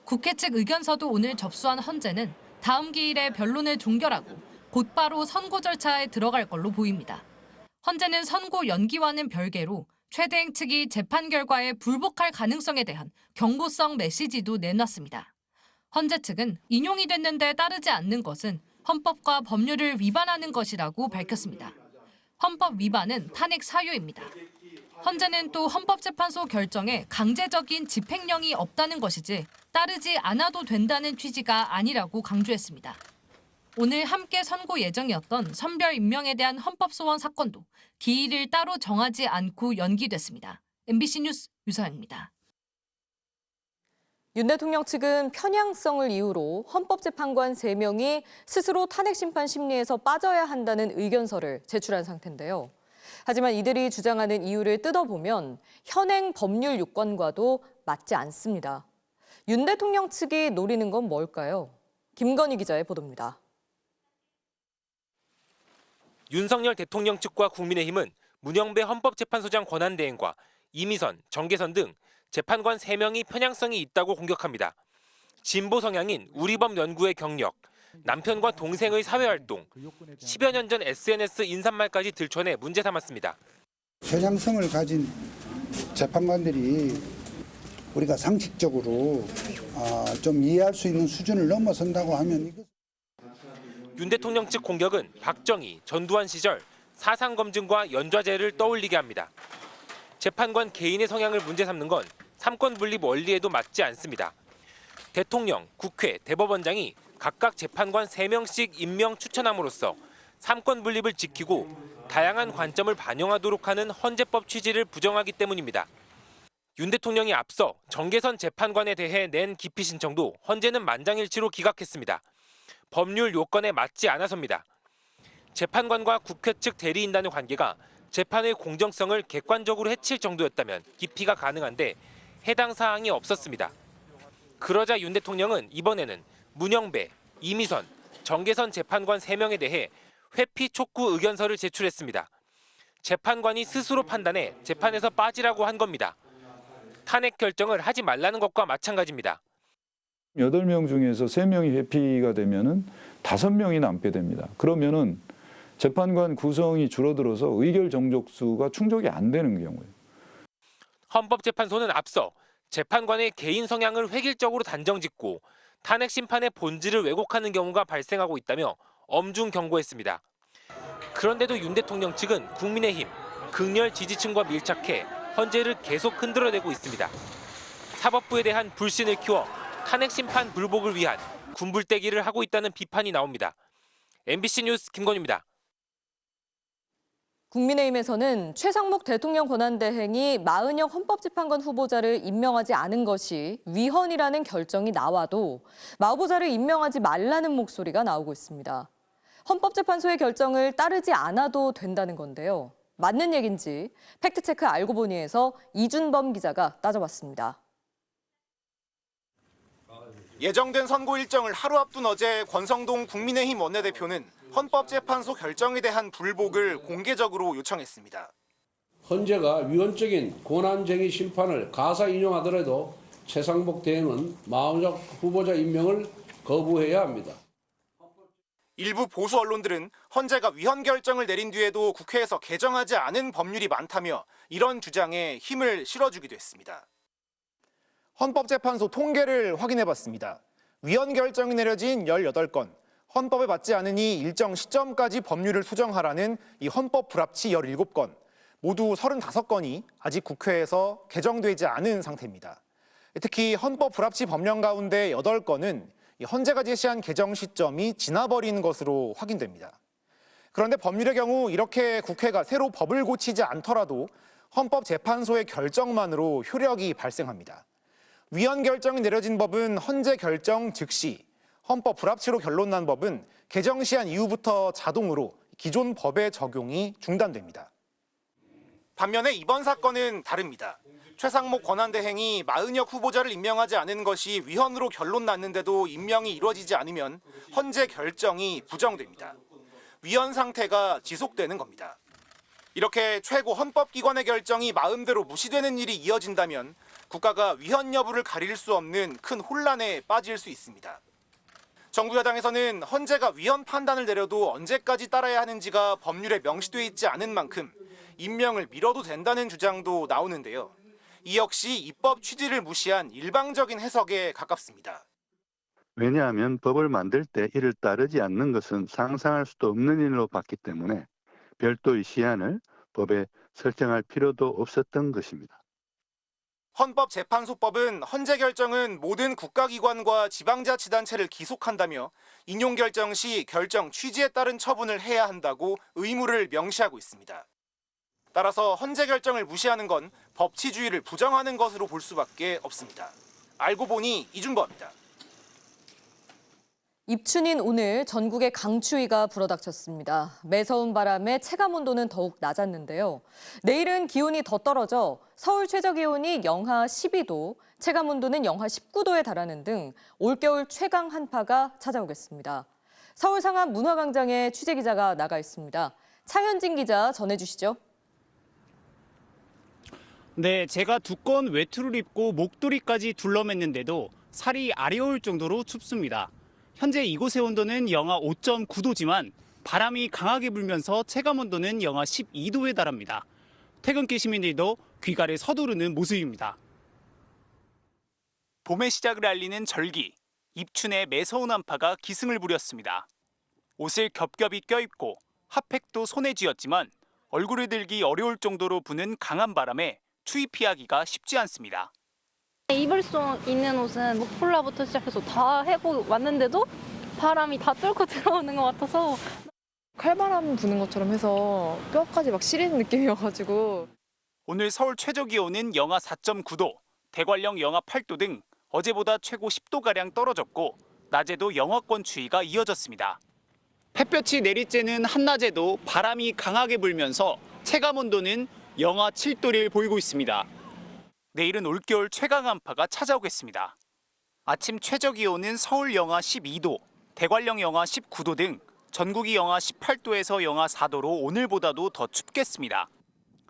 국회 측 의견서도 오늘 접수한 헌재는 다음 기일에 변론을 종결하고 곧바로 선고 절차에 들어갈 걸로 보입니다. 헌재는 선고 연기와는 별개로 최대행 측이 재판 결과에 불복할 가능성에 대한 경고성 메시지도 내놨습니다. 헌재 측은 인용이 됐는데 따르지 않는 것은 헌법과 법률을 위반하는 것이라고 밝혔습니다. 헌법 위반은 탄핵 사유입니다. 헌재는 또 헌법재판소 결정에 강제적인 집행령이 없다는 것이지 따르지 않아도 된다는 취지가 아니라고 강조했습니다. 오늘 함께 선고 예정이었던 선별 임명에 대한 헌법소원 사건도 기일을 따로 정하지 않고 연기됐습니다. MBC 뉴스 유서영입니다. 윤 대통령 측은 편향성을 이유로 헌법재판관 3명이 스스로 탄핵심판 심리에서 빠져야 한다는 의견서를 제출한 상태인데요. 하지만 이들이 주장하는 이유를 뜯어보면 현행 법률 요건과도 맞지 않습니다. 윤 대통령 측이 노리는 건 뭘까요? 김건희 기자의 보도입니다. 윤석열 대통령 측과 국민의힘은 문영배 헌법재판소장 권한대행과 이미선, 정계선 등 재판관 3명이 편향성이 있다고 공격합니다. 진보 성향인 우리법 연구의 경력, 남편과 동생의 사회활동, 10여 년 전 SNS 인사말까지 들춰내 문제 삼았습니다. 편향성을 가진 재판관들이 우리가 상식적으로 좀 이해할 수 있는 수준을 넘어선다고 하면 윤 대통령 측 공격은 박정희, 전두환 시절 사상검증과 연좌제를 떠올리게 합니다. 재판관 개인의 성향을 문제 삼는 건 삼권 분립 원리에도 맞지 않습니다. 대통령, 국회, 대법원장이 각각 재판관 3명씩 임명 추천함으로써 삼권 분립을 지키고 다양한 관점을 반영하도록 하는 헌재법 취지를 부정하기 때문입니다. 윤 대통령이 앞서 정계선 재판관에 대해 낸 기피 신청도 헌재는 만장일치로 기각했습니다. 법률 요건에 맞지 않아서입니다. 재판관과 국회 측 대리인단의 관계가 재판의 공정성을 객관적으로 해칠 정도였다면 기피가 가능한데 해당 사항이 없었습니다. 그러자 윤 대통령은 이번에는 문영배, 이미선, 정계선 재판관 3명에 대해 회피 촉구 의견서를 제출했습니다. 재판관이 스스로 판단해 재판에서 빠지라고 한 겁니다. 탄핵 결정을 하지 말라는 것과 마찬가지입니다. 8명 중에서 3명이 회피가 되면은 5명이 남게 됩니다. 그러면은 재판관 구성이 줄어들어서 의결 정족수가 충족이 안 되는 경우예요. 헌법재판소는 앞서 재판관의 개인 성향을 획일적으로 단정짓고 탄핵 심판의 본질을 왜곡하는 경우가 발생하고 있다며 엄중 경고했습니다. 그런데도 윤 대통령 측은 국민의힘, 극렬 지지층과 밀착해 헌재를 계속 흔들어내고 있습니다. 사법부에 대한 불신을 키워 탄핵 심판 불복을 위한 군불대기를 하고 있다는 비판이 나옵니다. MBC 뉴스 김건희입니다. 국민의힘에서는 최상목 대통령 권한대행이 마은혁 헌법재판관 후보자를 임명하지 않은 것이 위헌이라는 결정이 나와도 마 후보자를 임명하지 말라는 목소리가 나오고 있습니다. 헌법재판소의 결정을 따르지 않아도 된다는 건데요. 맞는 얘긴지 팩트체크 알고 보니에서 이준범 기자가 따져봤습니다. 예정된 선고 일정을 하루 앞둔 어제 권성동 국민의힘 원내대표는 헌법재판소 결정에 대한 불복을 공개적으로 요청했습니다. 헌재가 위헌적인 권한쟁의 심판을 가사 인용하더라도 최상목 대행은 마은혁 후보자 임명을 거부해야 합니다. 일부 보수 언론들은 헌재가 위헌 결정을 내린 뒤에도 국회에서 개정하지 않은 법률이 많다며 이런 주장에 힘을 실어주기도 했습니다. 헌법재판소 통계를 확인해봤습니다. 위헌 결정이 내려진 18건, 헌법에 맞지 않으니 일정 시점까지 법률을 수정하라는 이 헌법 불합치 17건, 모두 35건이 아직 국회에서 개정되지 않은 상태입니다. 특히 헌법 불합치 법령 가운데 8건은 헌재가 제시한 개정 시점이 지나버린 것으로 확인됩니다. 그런데 법률의 경우 이렇게 국회가 새로 법을 고치지 않더라도 헌법재판소의 결정만으로 효력이 발생합니다. 위헌 결정이 내려진 법은 헌재 결정 즉시, 헌법 불합치로 결론난 법은 개정 시한 이후부터 자동으로 기존 법의 적용이 중단됩니다. 반면에 이번 사건은 다릅니다. 최상목 권한대행이 마은혁 후보자를 임명하지 않은 것이 위헌으로 결론 났는데도 임명이 이루어지지 않으면 헌재 결정이 부정됩니다. 위헌 상태가 지속되는 겁니다. 이렇게 최고 헌법기관의 결정이 마음대로 무시되는 일이 이어진다면 국가가 위헌 여부를 가릴 수 없는 큰 혼란에 빠질 수 있습니다. 정부 여당에서는 헌재가 위헌 판단을 내려도 언제까지 따라야 하는지가 법률에 명시돼 있지 않은 만큼 임명을 미뤄도 된다는 주장도 나오는데요. 이 역시 입법 취지를 무시한 일방적인 해석에 가깝습니다. 왜냐하면 법을 만들 때 이를 따르지 않는 것은 상상할 수도 없는 일로 봤기 때문에 별도의 시한을 법에 설정할 필요도 없었던 것입니다. 헌법재판소법은 헌재 결정은 모든 국가기관과 지방자치단체를 기속한다며 인용 결정 시 결정 취지에 따른 처분을 해야 한다고 의무를 명시하고 있습니다. 따라서 헌재 결정을 무시하는 건 법치주의를 부정하는 것으로 볼 수밖에 없습니다. 알고 보니 이준범입니다. 입춘인 오늘 전국에 강추위가 불어닥쳤습니다. 매서운 바람에 체감온도는 더욱 낮았는데요. 내일은 기온이 더 떨어져 서울 최저기온이 영하 12도, 체감온도는 영하 19도에 달하는 등 올겨울 최강 한파가 찾아오겠습니다. 서울 상암 문화광장에 취재기자가 나가 있습니다. 차현진 기자 전해주시죠. 네, 제가 두꺼운 외투를 입고 목도리까지 둘러맸는데도 살이 아려올 정도로 춥습니다. 현재 이곳의 온도는 영하 5.9도지만 바람이 강하게 불면서 체감온도는 영하 12도에 달합니다. 퇴근길 시민들도 귀가를 서두르는 모습입니다. 봄의 시작을 알리는 절기, 입춘의 매서운 한파가 기승을 부렸습니다. 옷을 겹겹이 껴입고 핫팩도 손에 쥐었지만 얼굴을 들기 어려울 정도로 부는 강한 바람에 추위 피하기가 쉽지 않습니다. 입을 수 있는 옷은 목폴라부터 시작해서 다 해보고 왔는데도 바람이 다 뚫고 들어오는 것 같아서 칼바람 부는 것처럼 해서 뼈까지 막 시리는 느낌이어가지고. 오늘 서울 최저 기온은 영하 4.9도, 대관령 영하 8도 등 어제보다 최고 10도가량 떨어졌고 낮에도 영하권 추위가 이어졌습니다. 햇볕이 내리쬐는 한낮에도 바람이 강하게 불면서 체감온도는 영하 7도를 보이고 있습니다. 내일은 올겨울 최강 한파가 찾아오겠습니다. 아침 최저기온은 서울 영하 12도, 대관령 영하 19도 등 전국이 영하 18도에서 영하 4도로 오늘보다도 더 춥겠습니다.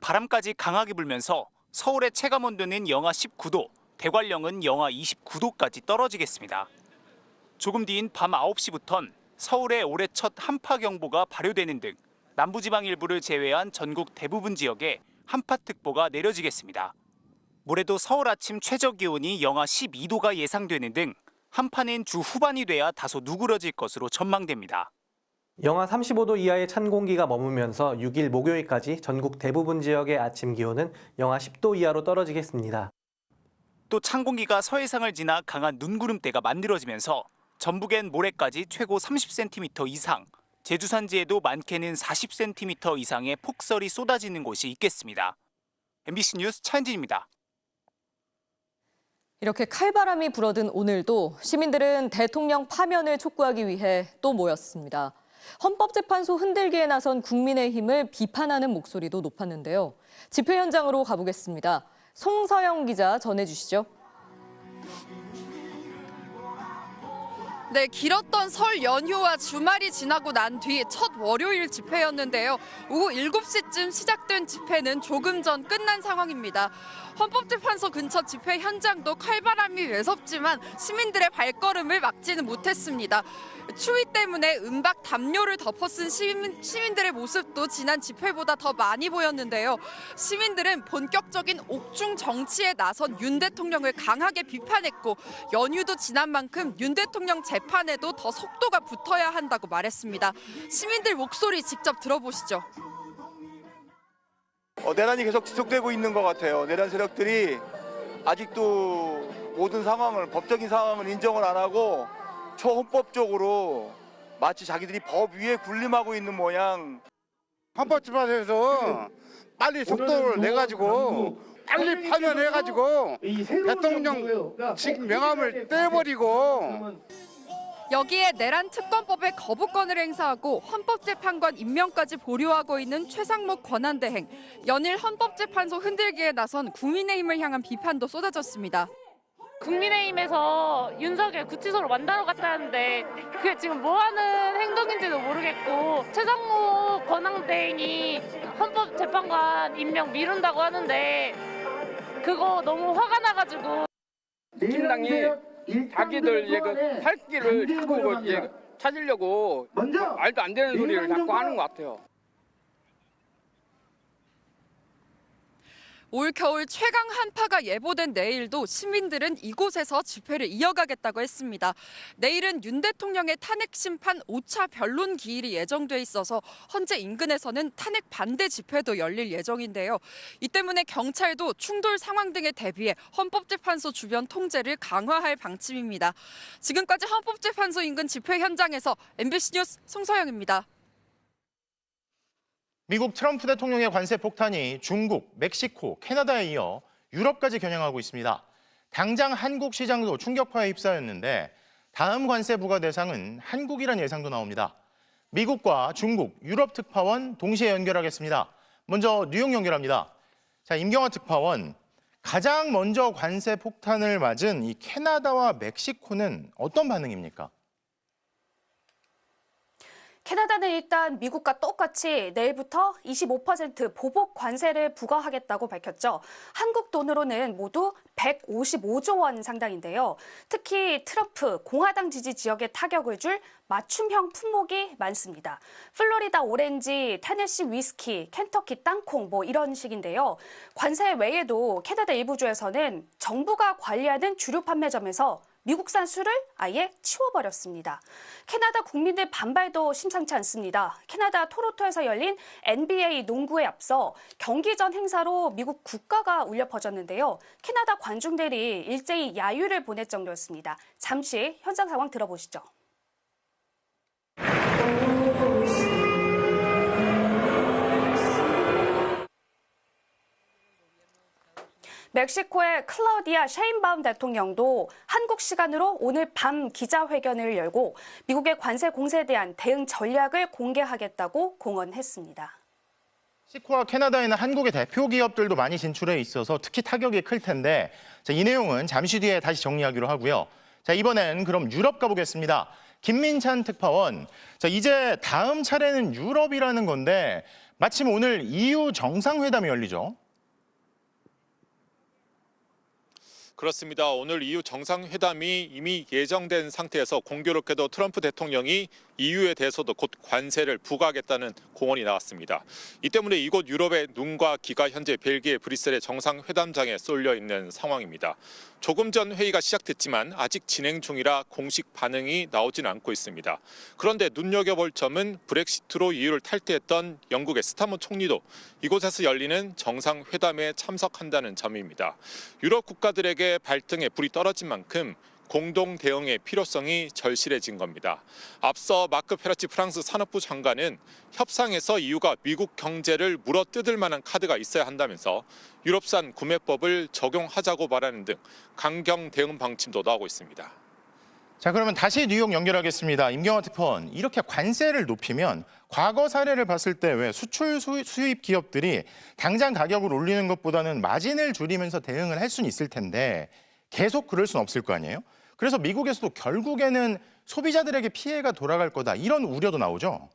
바람까지 강하게 불면서 서울의 체감온도는 영하 19도, 대관령은 영하 29도까지 떨어지겠습니다. 조금 뒤인 밤 9시부턴 서울에 올해 첫 한파경보가 발효되는 등 남부지방 일부를 제외한 전국 대부분 지역에 한파특보가 내려지겠습니다. 모레도 서울 아침 최저기온이 영하 12도가 예상되는 등 한파는 주 후반이 돼야 다소 누그러질 것으로 전망됩니다. 영하 35도 이하의 찬 공기가 머무면서 6일 목요일까지 전국 대부분 지역의 아침 기온은 영하 10도 이하로 떨어지겠습니다. 또 찬 공기가 서해상을 지나 강한 눈구름대가 만들어지면서 전북엔 모레까지 최고 30cm 이상, 제주 산지에도 많게는 40cm 이상의 폭설이 쏟아지는 곳이 있겠습니다. MBC 뉴스 차은진입니다. 이렇게 칼바람이 불어든 오늘도 시민들은 대통령 파면을 촉구하기 위해 또 모였습니다. 헌법재판소 흔들기에 나선 국민의힘을 비판하는 목소리도 높았는데요. 집회 현장으로 가보겠습니다. 송서영 기자 전해주시죠. 네, 길었던 설 연휴와 주말이 지나고 난 뒤 첫 월요일 집회였는데요. 오후 7시쯤 시작된 집회는 조금 전 끝난 상황입니다. 헌법재판소 근처 집회 현장도 칼바람이 매섭지만 시민들의 발걸음을 막지는 못했습니다. 추위 때문에 은박 담요를 덮어쓴 시민들의 모습도 지난 집회보다 더 많이 보였는데요. 시민들은 본격적인 옥중 정치에 나선 윤 대통령을 강하게 비판했고 연휴도 지난 만큼 윤 대통령 재판에도 더 속도가 붙어야 한다고 말했습니다. 시민들 목소리 직접 들어보시죠. 내란이 계속 지속되고 있는 것 같아요. 내란 세력들이 아직도 모든 상황을, 법적인 상황을 인정을 안 하고 초헌법적으로 마치 자기들이 법 위에 군림하고 있는 모양. 헌법재판소에서 빨리 속도를 내가지고 빨리 파면해가지고 대통령 직 명함을 떼버리고. 여기에 내란 특검법의 거부권을 행사하고 헌법재판관 임명까지 보류하고 있는 최상목 권한대행. 연일 헌법재판소 흔들기에 나선 국민의힘을 향한 비판도 쏟아졌습니다. 국민의힘에서 윤석열 구치소로 만나러 갔다는데 그게 지금 뭐 하는 행동인지도 모르겠고 최상목 권한대행이 헌법재판관 임명 미룬다고 하는데 그거 너무 화가 나가지고 민주당이 자기들 그 살 길을 자꾸 찾으려고 말도 안 되는 소리를 자꾸 하는 것 같아요. 올 겨울 최강 한파가 예보된 내일도 시민들은 이곳에서 집회를 이어가겠다고 했습니다. 내일은 윤 대통령의 탄핵 심판 5차 변론 기일이 예정돼 있어서 헌재 인근에서는 탄핵 반대 집회도 열릴 예정인데요. 이 때문에 경찰도 충돌 상황 등에 대비해 헌법재판소 주변 통제를 강화할 방침입니다. 지금까지 헌법재판소 인근 집회 현장에서 MBC 뉴스 송서영입니다. 미국 트럼프 대통령의 관세 폭탄이 중국, 멕시코, 캐나다에 이어 유럽까지 겨냥하고 있습니다. 당장 한국 시장도 충격파에 휩싸였는데 다음 관세 부과 대상은 한국이란 예상도 나옵니다. 미국과 중국, 유럽 특파원 동시에 연결하겠습니다. 먼저 뉴욕 연결합니다. 자, 임경화 특파원, 가장 먼저 관세 폭탄을 맞은 이 캐나다와 멕시코는 어떤 반응입니까? 캐나다는 일단 미국과 똑같이 내일부터 25% 보복 관세를 부과하겠다고 밝혔죠. 한국 돈으로는 모두 155조 원 상당인데요. 특히 트럼프 공화당 지지 지역에 타격을 줄 맞춤형 품목이 많습니다. 플로리다 오렌지, 테네시 위스키, 켄터키 땅콩 이런 식인데요. 관세 외에도 캐나다 일부 주에서는 정부가 관리하는 주류 판매점에서 미국산 술을 아예 치워버렸습니다. 캐나다 국민들 반발도 심상치 않습니다. 캐나다 토론토에서 열린 NBA 농구에 앞서 경기전 행사로 미국 국가가 울려 퍼졌는데요. 캐나다 관중들이 일제히 야유를 보낼 정도였습니다. 잠시 현장 상황 들어보시죠. 멕시코의 클라우디아 셰인바움 대통령도 한국 시간으로 오늘 밤 기자회견을 열고 미국의 관세 공세에 대한 대응 전략을 공개하겠다고 공언했습니다. 멕시코와 캐나다에는 한국의 대표 기업들도 많이 진출해 있어서 특히 타격이 클 텐데 이 내용은 잠시 뒤에 다시 정리하기로 하고요. 이번엔 그럼 유럽 가보겠습니다. 김민찬 특파원, 이제 다음 차례는 유럽이라는 건데 마침 오늘 EU 정상회담이 열리죠. 그렇습니다. 오늘 EU 정상회담이 이미 예정된 상태에서 공교롭게도 트럼프 대통령이 EU에 대해서도 곧 관세를 부과하겠다는 공언이 나왔습니다. 이 때문에 이곳 유럽의 눈과 귀가 현재 벨기에 브뤼셀의 정상회담장에 쏠려 있는 상황입니다. 조금 전 회의가 시작됐지만 아직 진행 중이라 공식 반응이 나오지는 않고 있습니다. 그런데 눈여겨볼 점은 브렉시트로 EU를 탈퇴했던 영국의 스타머 총리도 이곳에서 열리는 정상회담에 참석한다는 점입니다. 유럽 국가들에게 발등에 불이 떨어진 만큼 공동 대응의 필요성이 절실해진 겁니다. 앞서 마크 페라치 프랑스 산업부 장관은 협상에서 EU가 미국 경제를 물어뜯을 만한 카드가 있어야 한다면서 유럽산 구매법을 적용하자고 말하는 등 강경 대응 방침도 나오고 있습니다. 자, 그러면 다시 뉴욕 연결하겠습니다. 임경화 특파원, 이렇게 관세를 높이면 과거 사례를 봤을 때 왜 수출 수입 기업들이 당장 가격을 올리는 것보다는 마진을 줄이면서 대응을 할 수는 있을 텐데 계속 그럴 수는 없을 거 아니에요? 그래서 미국에서도 결국에는 소비자들에게 피해가 돌아갈 거다, 이런 우려도 나오죠?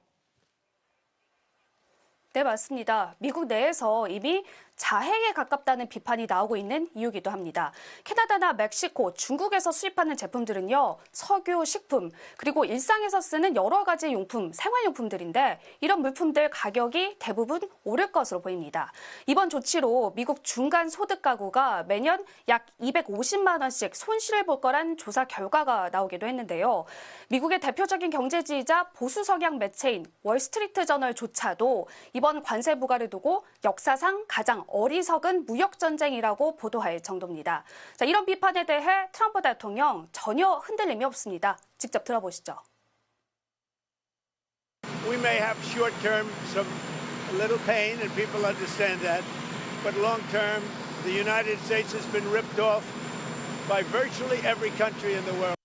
네, 맞습니다. 미국 내에서 이미 자해에 가깝다는 비판이 나오고 있는 이유기도 합니다. 캐나다나 멕시코, 중국에서 수입하는 제품들은요, 석유, 식품, 그리고 일상에서 쓰는 여러 가지 용품, 생활용품들인데 이런 물품들 가격이 대부분 오를 것으로 보입니다. 이번 조치로 미국 중간 소득 가구가 매년 약 250만 원씩 손실을 볼 거란 조사 결과가 나오기도 했는데요. 미국의 대표적인 경제지이자 보수 성향 매체인 월스트리트 저널조차도 이번 관세 부과를 두고 역사상 가장 어리석은 무역 전쟁이라고 보도할 정도입니다. 자, 이런 비판에 대해 트럼프 대통령 전혀 흔들림이 없습니다. 직접 들어보시죠. We may have short term some a little pain and people understand that, but long term the United States has been ripped off by virtually every country in the world.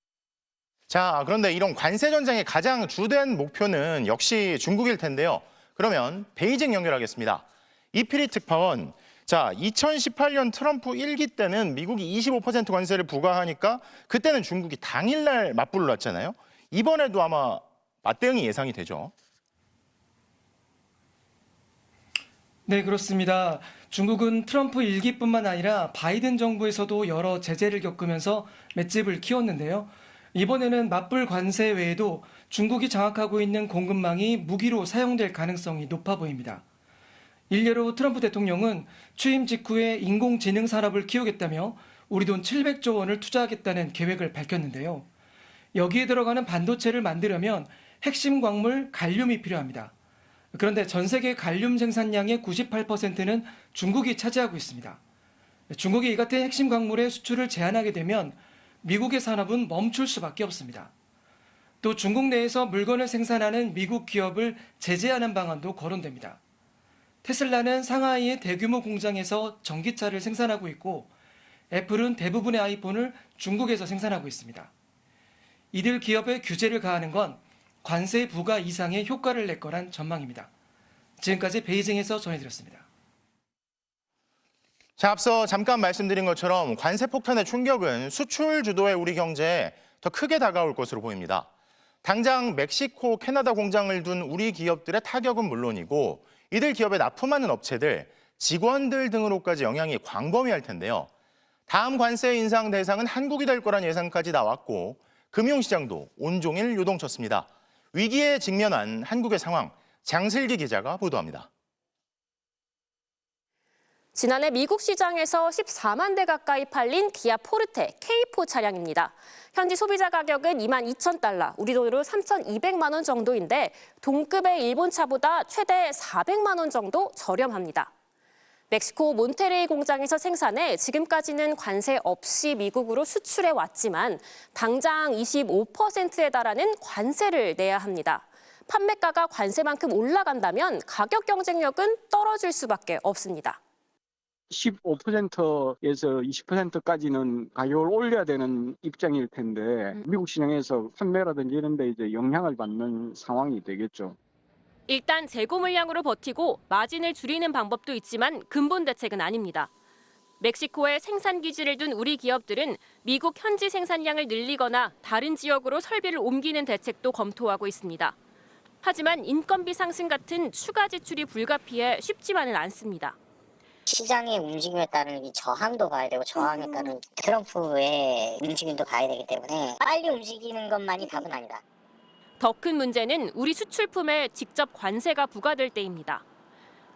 자, 그런데 이런 관세 전쟁의 가장 주된 목표는 역시 중국일 텐데요. 그러면 베이징 연결하겠습니다. 이필희 특파원, 자, 2018년 트럼프 1기 때는 미국이 25% 관세를 부과하니까 그때는 중국이 당일날 맞불을 놨잖아요. 이번에도 아마 맞대응이 예상이 되죠. 네, 그렇습니다. 중국은 트럼프 1기뿐만 아니라 바이든 정부에서도 여러 제재를 겪으면서 맷집을 키웠는데요. 이번에는 맞불 관세 외에도 중국이 장악하고 있는 공급망이 무기로 사용될 가능성이 높아 보입니다. 일례로 트럼프 대통령은 취임 직후에 인공지능 산업을 키우겠다며 우리 돈 700조 원을 투자하겠다는 계획을 밝혔는데요. 여기에 들어가는 반도체를 만들려면 핵심 광물 갈륨이 필요합니다. 그런데 전 세계 갈륨 생산량의 98%는 중국이 차지하고 있습니다. 중국이 이 같은 핵심 광물의 수출을 제한하게 되면 미국의 산업은 멈출 수밖에 없습니다. 또 중국 내에서 물건을 생산하는 미국 기업을 제재하는 방안도 거론됩니다. 테슬라는 상하이의 대규모 공장에서 전기차를 생산하고 있고 애플은 대부분의 아이폰을 중국에서 생산하고 있습니다. 이들 기업에 규제를 가하는 건 관세 부과 이상의 효과를 낼 거란 전망입니다. 지금까지 베이징에서 전해드렸습니다. 자, 앞서 잠깐 말씀드린 것처럼 관세 폭탄의 충격은 수출 주도의 우리 경제에 더 크게 다가올 것으로 보입니다. 당장 멕시코, 캐나다 공장을 둔 우리 기업들의 타격은 물론이고 이들 기업에 납품하는 업체들, 직원들 등으로까지 영향이 광범위할 텐데요. 다음 관세 인상 대상은 한국이 될 거란 예상까지 나왔고 금융시장도 온종일 요동쳤습니다. 위기에 직면한 한국의 상황, 장슬기 기자가 보도합니다. 지난해 미국 시장에서 14만 대 가까이 팔린 기아 포르테 K4 차량입니다. 현지 소비자 가격은 22,000달러, 우리 돈으로 3,200만 원 정도인데 동급의 일본 차보다 최대 400만 원 정도 저렴합니다. 멕시코 몬테레이 공장에서 생산해 지금까지는 관세 없이 미국으로 수출해 왔지만 당장 25%에 달하는 관세를 내야 합니다. 판매가가 관세만큼 올라간다면 가격 경쟁력은 떨어질 수밖에 없습니다. 15%에서 20%까지는 가격을 올려야 되는 입장일 텐데 미국 시장에서 판매라든지 이런 데 이제 영향을 받는 상황이 되겠죠. 일단 재고 물량으로 버티고 마진을 줄이는 방법도 있지만 근본 대책은 아닙니다. 멕시코에 생산 기지를 둔 우리 기업들은 미국 현지 생산량을 늘리거나 다른 지역으로 설비를 옮기는 대책도 검토하고 있습니다. 하지만 인건비 상승 같은 추가 지출이 불가피해 쉽지만은 않습니다. 시장의 움직임에 따른 이 저항도 봐야 되고 저항에 따른 트럼프의 움직임도 봐야 되기 때문에 빨리 움직이는 것만이 답은 아니다. 더 큰 문제는 우리 수출품에 직접 관세가 부과될 때입니다.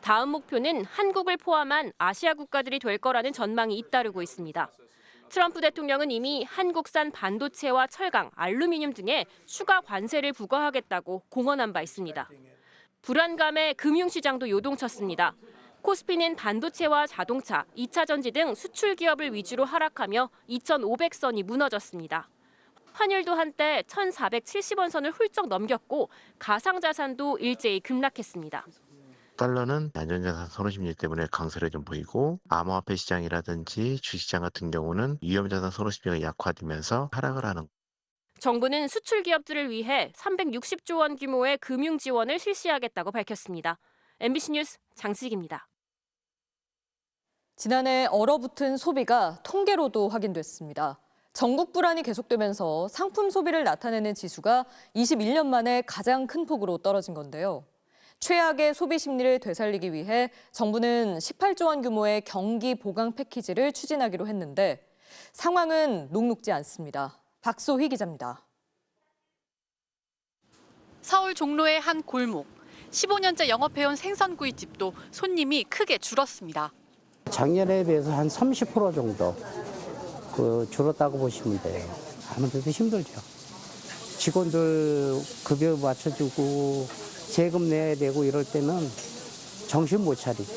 다음 목표는 한국을 포함한 아시아 국가들이 될 거라는 전망이 잇따르고 있습니다. 트럼프 대통령은 이미 한국산 반도체와 철강, 알루미늄 등에 추가 관세를 부과하겠다고 공언한 바 있습니다. 불안감에 금융시장도 요동쳤습니다. 코스피는 반도체와 자동차, 2차 전지 등 수출 기업을 위주로 하락하며 2,500선이 무너졌습니다. 환율도 한때 1,470원 선을 훌쩍 넘겼고 가상자산도 일제히 급락했습니다. 달러는 안전자산 선호심리 때문에 강세를 좀 보이고 암호화폐 시장이라든지 주식시장 같은 경우는 위험자산 선호심리가 약화되면서 하락을 하는. 정부는 수출 기업들을 위해 360조 원 규모의 금융 지원을 실시하겠다고 밝혔습니다. MBC 뉴스 장식입니다. 지난해 얼어붙은 소비가 통계로도 확인됐습니다. 전국 불안이 계속되면서 상품 소비를 나타내는 지수가 21년 만에 가장 큰 폭으로 떨어진 건데요. 최악의 소비 심리를 되살리기 위해 정부는 18조 원 규모의 경기 보강 패키지를 추진하기로 했는데 상황은 녹록지 않습니다. 박소희 기자입니다. 서울 종로의 한 골목. 15년째 영업해온 생선구이집도 손님이 크게 줄었습니다. 작년에 비해서 한 30% 정도 줄었다고 보시면 돼요. 아무래도 힘들죠. 직원들 급여 맞춰주고 세금 내야 되고 이럴 때는 정신 못 차리죠.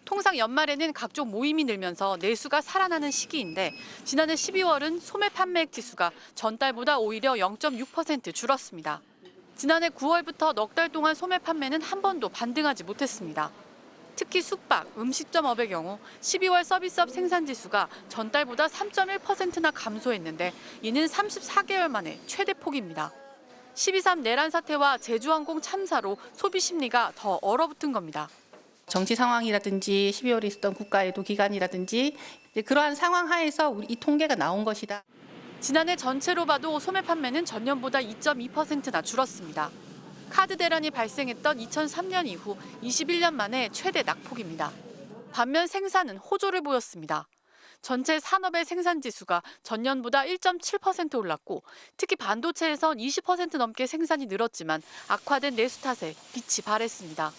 통상 연말에는 각종 모임이 늘면서 내수가 살아나는 시기인데 지난해 12월은 소매 판매액 지수가 전달보다 오히려 0.6% 줄었습니다. 지난해 9월부터 넉 달 동안 소매 판매는 한 번도 반등하지 못했습니다. 특히 숙박, 음식점업의 경우 12월 서비스업 생산지수가 전달보다 3.1%나 감소했는데 이는 34개월 만에 최대 폭입니다. 12.3 내란 사태와 제주항공 참사로 소비 심리가 더 얼어붙은 겁니다. 정치 상황이라든지 12월에 있었던 국가애도 기간이라든지 그러한 상황 하에서 이 통계가 나온 것이다. 지난해 전체로 봐도 소매 판매는 전년보다 2.2%나 줄었습니다. 카드 대란이 발생했던 2003년 이후 21년 만에 최대 낙폭입니다. 반면 생산은 호조를 보였습니다. 전체 산업의 생산 지수가 전년보다 1.7% 올랐고 특히 반도체에선 20% 넘게 생산이 늘었지만 악화된 내수 탓에 빛이 발했습니다.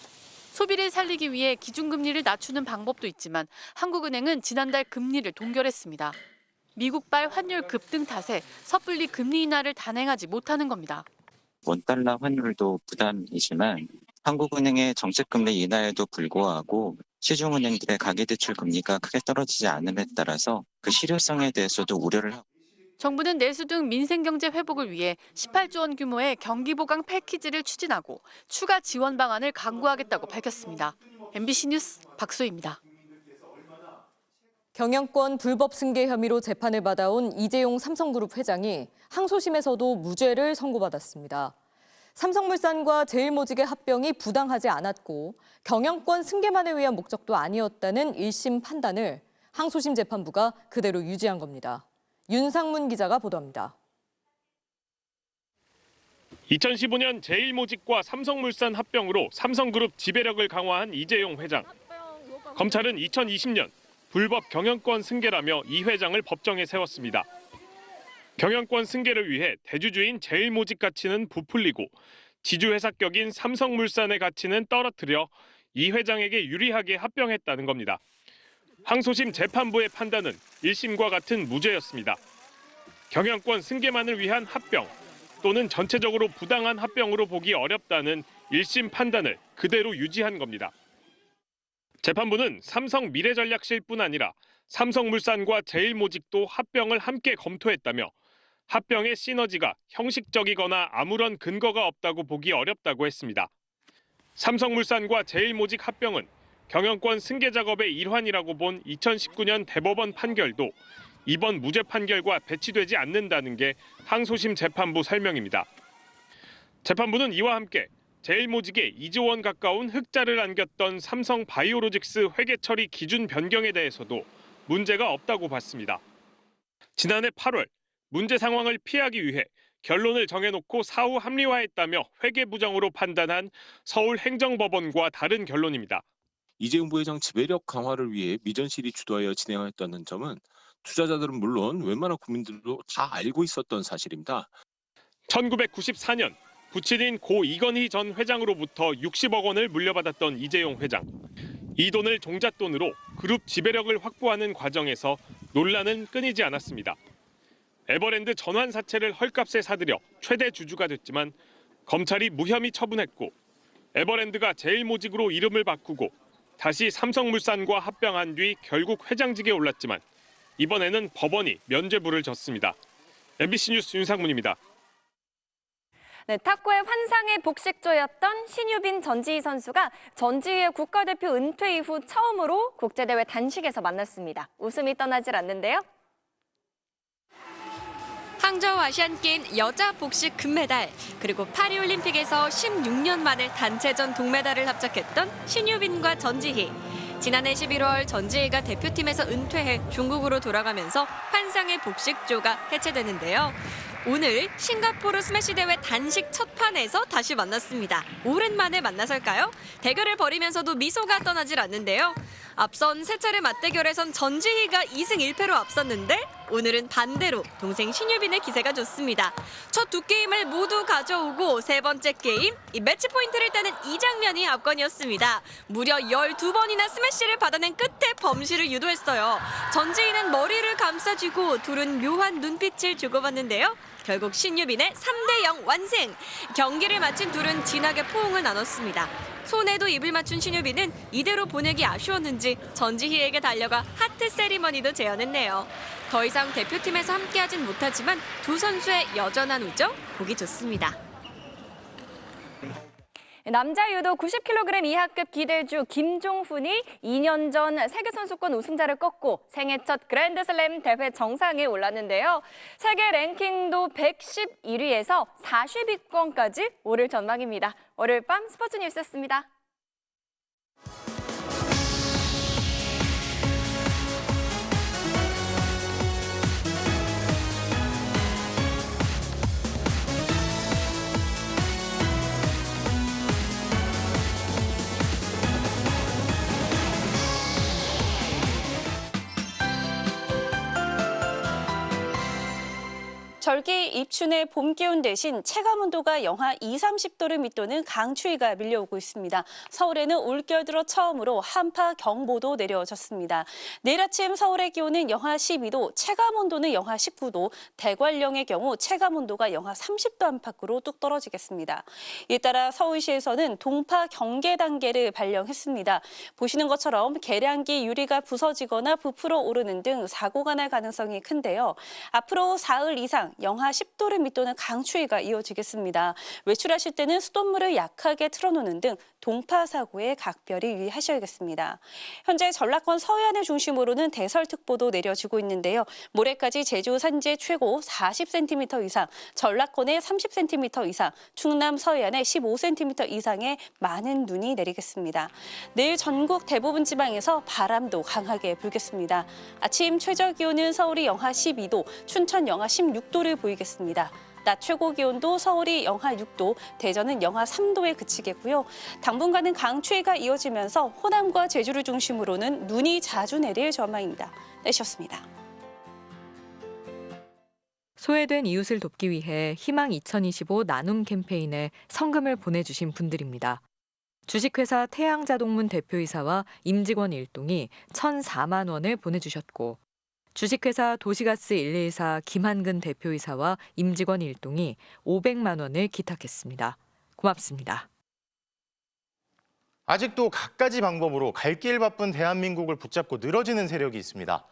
소비를 살리기 위해 기준금리를 낮추는 방법도 있지만 한국은행은 지난달 금리를 동결했습니다. 미국발 환율 급등 탓에 섣불리 금리 인하를 단행하지 못하는 겁니다. 원달러 환율도 부담이지만 한국은행의 정책금리 인하에도 불구하고 시중은행들의 가계대출 금리가 크게 떨어지지 않음에 따라서 그 실효성에 대해서도 우려를 하고 정부는 내수 등 민생경제 회복을 위해 18조 원 규모의 경기보강 패키지를 추진하고 추가 지원 방안을 강구하겠다고 밝혔습니다. MBC 뉴스 박소희입니다. 경영권 불법 승계 혐의로 재판을 받아온 이재용 삼성그룹 회장이 항소심에서도 무죄를 선고받았습니다. 삼성물산과 제일모직의 합병이 부당하지 않았고 경영권 승계만을 위한 목적도 아니었다는 1심 판단을 항소심 재판부가 그대로 유지한 겁니다. 윤상문 기자가 보도합니다. 2015년 제일모직과 삼성물산 합병으로 삼성그룹 지배력을 강화한 이재용 회장. 검찰은 2020년 불법 경영권 승계라며 이 회장을 법정에 세웠습니다. 경영권 승계를 위해 대주주인 제일모직 가치는 부풀리고 지주회사격인 삼성물산의 가치는 떨어뜨려 이 회장에게 유리하게 합병했다는 겁니다. 항소심 재판부의 판단은 1심과 같은 무죄였습니다. 경영권 승계만을 위한 합병 또는 전체적으로 부당한 합병으로 보기 어렵다는 1심 판단을 그대로 유지한 겁니다. 재판부는 삼성 미래전략실뿐 아니라 삼성물산과 제일모직도 합병을 함께 검토했다며 합병의 시너지가 형식적이거나 아무런 근거가 없다고 보기 어렵다고 했습니다. 삼성물산과 제일모직 합병은 경영권 승계 작업의 일환이라고 본 2019년 대법원 판결도 이번 무죄 판결과 배치되지 않는다는 게 항소심 재판부 설명입니다. 재판부는 이와 함께 제일모직에 2조 원 가까운 흑자를 안겼던 삼성 바이오로직스 회계 처리 기준 변경에 대해서도 문제가 없다고 봤습니다. 지난해 8월 문제 상황을 피하기 위해 결론을 정해놓고 사후 합리화했다며 회계 부정으로 판단한 서울행정법원과 다른 결론입니다. 이재용 부회장 지배력 강화를 위해 미전실이 주도하여 진행했다는 점은 투자자들은 물론 웬만한 국민들도 다 알고 있었던 사실입니다. 1994년 부친인 고 이건희 전 회장으로부터 60억 원을 물려받았던 이재용 회장. 이 돈을 종잣돈으로 그룹 지배력을 확보하는 과정에서 논란은 끊이지 않았습니다. 에버랜드 전환 사채를 헐값에 사들여 최대 주주가 됐지만 검찰이 무혐의 처분했고 에버랜드가 제일모직으로 이름을 바꾸고 다시 삼성물산과 합병한 뒤 결국 회장직에 올랐지만 이번에는 법원이 면죄부를 줬습니다. MBC 뉴스 윤상문입니다. 네, 탁구의 환상의 복식조였던 신유빈 전지희 선수가 전지희의 국가대표 은퇴 이후 처음으로 국제대회 단식에서 만났습니다. 웃음이 떠나질 않는데요. 항저우 아시안게임 여자 복식 금메달, 그리고 파리올림픽에서 16년 만에 단체전 동메달을 합작했던 신유빈과 전지희. 지난해 11월 전지희가 대표팀에서 은퇴해 중국으로 돌아가면서 환상의 복식조가 해체되는데요. 오늘 싱가포르 스매시 대회 단식 첫 판에서 다시 만났습니다. 오랜만에 만나설까요? 대결을 벌이면서도 미소가 떠나질 않는데요. 앞선 세 차례 맞대결에선 전지희가 2승 1패로 앞섰는데 오늘은 반대로 동생 신유빈의 기세가 좋습니다. 첫 두 게임을 모두 가져오고 세 번째 게임, 이 매치 포인트를 따는 이 장면이 압권이었습니다. 무려 12번이나 스매시를 받아낸 끝에 범실을 유도했어요. 전지희는 머리를 감싸쥐고 둘은 묘한 눈빛을 주고받는데요. 결국 신유빈의 3대0 완승! 경기를 마친 둘은 진하게 포옹을 나눴습니다. 손에도 입을 맞춘 신유빈은 이대로 보내기 아쉬웠는지 전지희에게 달려가 하트 세리머니도 재현했네요. 더 이상 대표팀에서 함께하진 못하지만 두 선수의 여전한 우정 보기 좋습니다. 남자 유도 90kg 이하급 기대주 김종훈이 2년 전 세계선수권 우승자를 꺾고 생애 첫 그랜드슬램 대회 정상에 올랐는데요. 세계 랭킹도 111위에서 40위권까지 오를 전망입니다. 월요일 밤 스포츠 뉴스였습니다. 절기 입춘의 봄 기온 대신 체감 온도가 영하 20~30도를 밑도는 강추위가 밀려오고 있습니다. 서울에는 올겨울 들어 처음으로 한파 경보도 내려졌습니다. 내일 아침 서울의 기온은 영하 12도, 체감 온도는 영하 19도, 대관령의 경우 체감 온도가 영하 30도 안팎으로 뚝 떨어지겠습니다. 이에 따라 서울시에서는 동파 경계 단계를 발령했습니다. 보시는 것처럼 계량기 유리가 부서지거나 부풀어 오르는 등 사고가 날 가능성이 큰데요. 앞으로 사흘 이상 영하 10도를 밑도는 강추위가 이어지겠습니다. 외출하실 때는 수돗물을 약하게 틀어놓는 등 동파 사고에 각별히 유의하셔야겠습니다. 현재 전라권 서해안을 중심으로는 대설특보도 내려지고 있는데요. 모레까지 제주 산지 최고 40cm 이상, 전라권에 30cm 이상, 충남 서해안에 15cm 이상의 많은 눈이 내리겠습니다. 내일 전국 대부분 지방에서 바람도 강하게 불겠습니다. 아침 최저 기온은 서울이 영하 12도, 춘천 영하 16도를 보이겠습니다. 낮 최고 기온도 서울이 영하 6도, 대전은 영하 3도에 그치겠고요. 당분간은 강추위가 이어지면서 호남과 제주를 중심으로는 눈이 자주 내릴 전망입니다. 내셨습니다. 소외된 이웃을 돕기 위해 희망 2025 나눔 캠페인에 성금을 보내주신 분들입니다. 주식회사 태양자동문 대표이사와 임직원 일동이 1,004만 원을 보내주셨고, 주식회사 도시가스 114 김한근 대표이사와 임직원 일동이 500만 원을 기탁했습니다. 고맙습니다. 아직도 갖가지 방법으로 갈 길 바쁜 대한민국을 붙잡고 늘어지는 세력이 있습니다.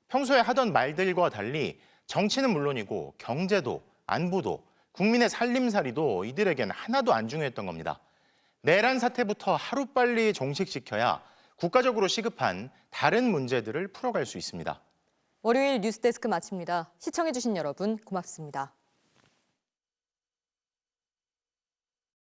평소에 하던 말들과 달리 정치는 물론이고 경제도, 안보도, 국민의 살림살이도 이들에겐 하나도 안 중요했던 겁니다. 내란 사태부터 하루빨리 종식시켜야 국가적으로 시급한 다른 문제들을 풀어갈 수 있습니다. 월요일 뉴스데스크 마칩니다. 시청해주신 여러분 고맙습니다.